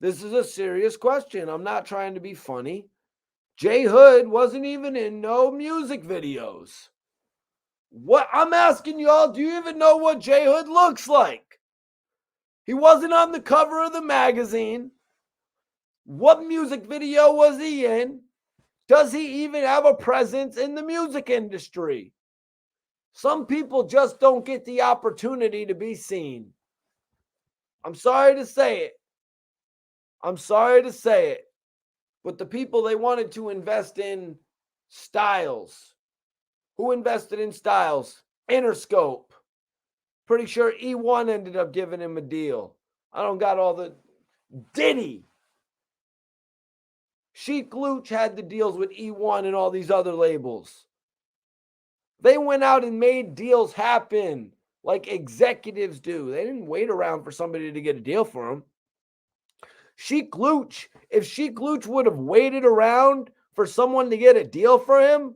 A: This is a serious question. I'm not trying to be funny. J Hood wasn't even in no music videos. What I'm asking y'all, do you even know what J Hood looks like? He wasn't on the cover of the magazine. What music video was he in? Does he even have a presence in the music industry? Some people just don't get the opportunity to be seen. I'm sorry to say it. I'm sorry to say it. But the people, they wanted to invest in Styles. Who invested in Styles? Interscope. Pretty sure E1 ended up giving him a deal. I don't got all the... Diddy. Sheek Louch had the deals with E1 and all these other labels. They went out and made deals happen like executives do. They didn't wait around for somebody to get a deal for them. Sheek Louch, if Sheek Louch would have waited around for someone to get a deal for him,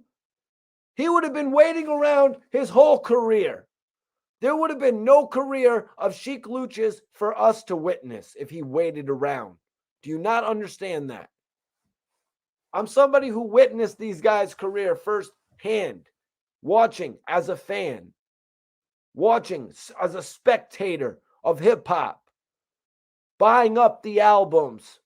A: he would have been waiting around his whole career. There would have been no career of Sheek Louch's for us to witness if he waited around. Do you not understand that? I'm somebody who witnessed these guys' career firsthand, watching as a fan, watching as a spectator of hip hop, buying up the albums,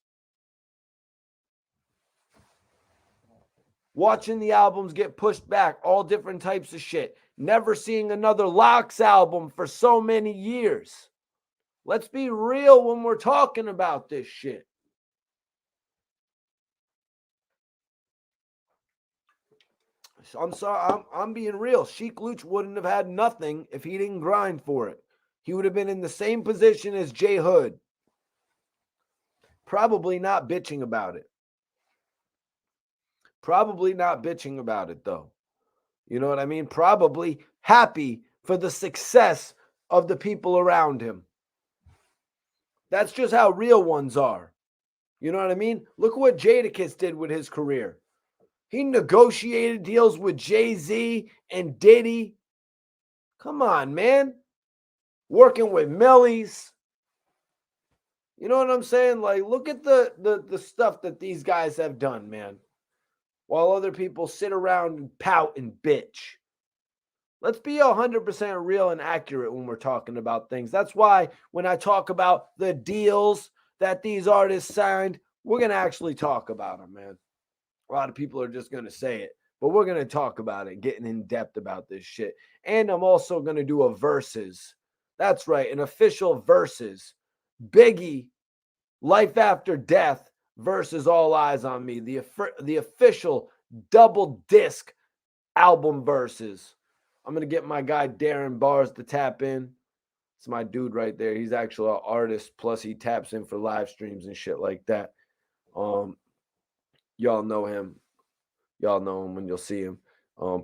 A: watching the albums get pushed back, all different types of shit. Never seeing another Locks album for so many years. Let's be real when we're talking about this shit. I'm sorry, I'm being real. Sheek Louch wouldn't have had nothing if he didn't grind for it. He would have been in the same position as J Hood. Probably not bitching about it. Probably not bitching about it, though. You know what I mean? Probably happy for the success of the people around him. That's just how real ones are. You know what I mean? Look at what Jadakiss did with his career. He negotiated deals with Jay-Z and Diddy. Come on, man. Working with Millies. You know what I'm saying? Like, look at the stuff that these guys have done, man. While other people sit around and pout and bitch. Let's be 100% real and accurate when we're talking about things. That's why when I talk about the deals that these artists signed, we're going to actually talk about them, man. A lot of people are just going to say it, but we're going to talk about it, getting in depth about this shit. And I'm also going to do a versus. That's right, an official versus. Biggie, Life After Death versus All Eyes on Me. The official double disc album versus. I'm going to get my guy Darren Bars to tap in. It's my dude right there. He's actually an artist. Plus, he taps in for live streams and shit like that. Y'all know him. Y'all know him when you'll see him.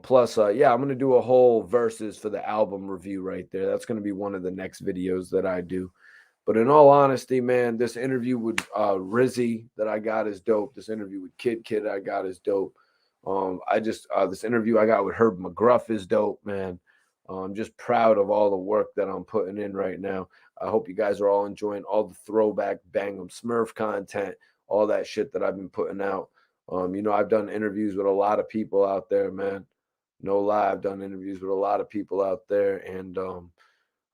A: Plus, yeah, I'm going to do a whole versus for the album review right there. That's going to be one of the next videos that I do. But in all honesty, man, this interview with Rizzy that I got is dope. This interview with Kid I got is dope. This interview I got with Herb McGruff is dope, man. I'm just proud of all the work that I'm putting in right now. I hope you guys are all enjoying all the throwback Bang 'em Smurf content, all that shit that I've been putting out. I've done interviews with a lot of people out there, man. No lie, I've done interviews with a lot of people out there, and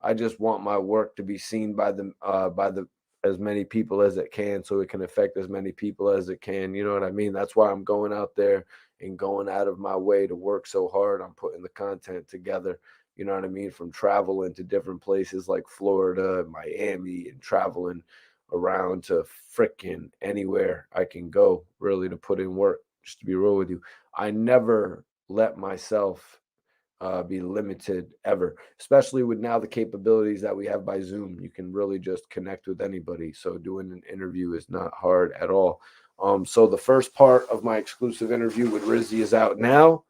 A: I just want my work to be seen by the as many people as it can, so it can affect as many people as it can. You know what I mean? That's why I'm going out there and going out of my way to work so hard on putting the content together. You know what I mean? From traveling to different places like Florida, Miami, and traveling around to frickin' anywhere I can go, really, to put in work. Just to be real with you, I never let myself be limited ever, especially with now the capabilities that we have by Zoom. You can really just connect with anybody. So doing an interview is not hard at all. So the first part of my exclusive interview with Rizzy is out now.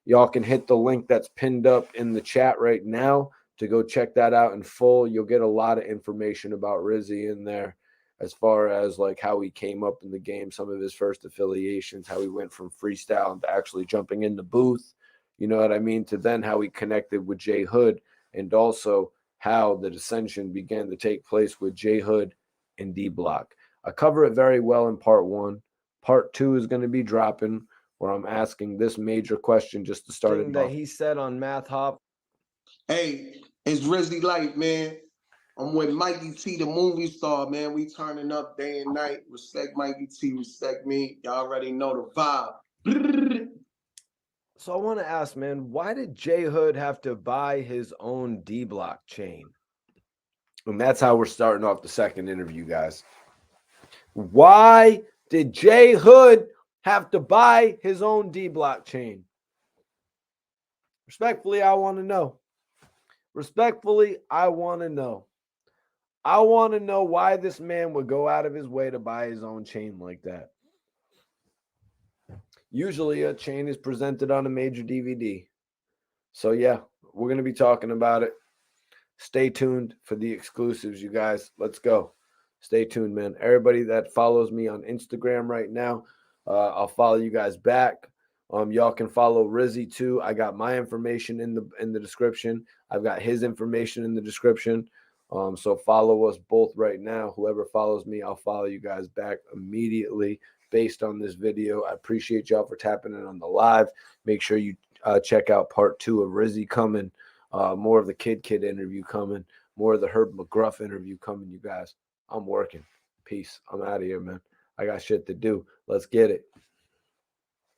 A: Y'all can hit the link that's pinned up in the chat right now to go check that out in full. You'll get a lot of information about Rizzy in there, as far as like how he came up in the game, some of his first affiliations, how he went from freestyle to actually jumping in the booth. You know what I mean? To then how he connected with J Hood, and also how the dissension began to take place with J Hood and D-Block. I cover it very well in part one. Part two is going to be dropping, where I'm asking this major question just to start it that he said on Math Hoffa.
B: Hey, it's Rizzy Light, man. I'm with Mikey T, the movie star, man. We turning up day and night. Respect Mikey T, respect me. Y'all already know the vibe.
A: So I want to ask, man, why did J Hood have to buy his own D-Block chain? And that's how we're starting off the second interview, guys. Why did J Hood have to buy his own D-Block chain? Respectfully, I want to know. Respectfully, I want to know. I want to know why this man would go out of his way to buy his own chain like that. usually a chain is presented on a major DVD. So yeah, we're going to be talking about it. Stay tuned for the exclusives, you guys. Let's go. Stay tuned, man. Everybody that follows me on Instagram right now, I'll follow you guys back. Y'all can follow Rizzy too. I got my information in the description. I've got his information in the description. So follow us both right now. Whoever follows me, I'll follow you guys back immediately based on this video. I appreciate y'all for tapping in on the live. Make sure you check out part 2 of Rizzy coming. More of the Kid interview coming. More of the Herb McGruff interview coming, you guys. I'm working. Peace. I'm out of here, man. I got shit to do. Let's get it.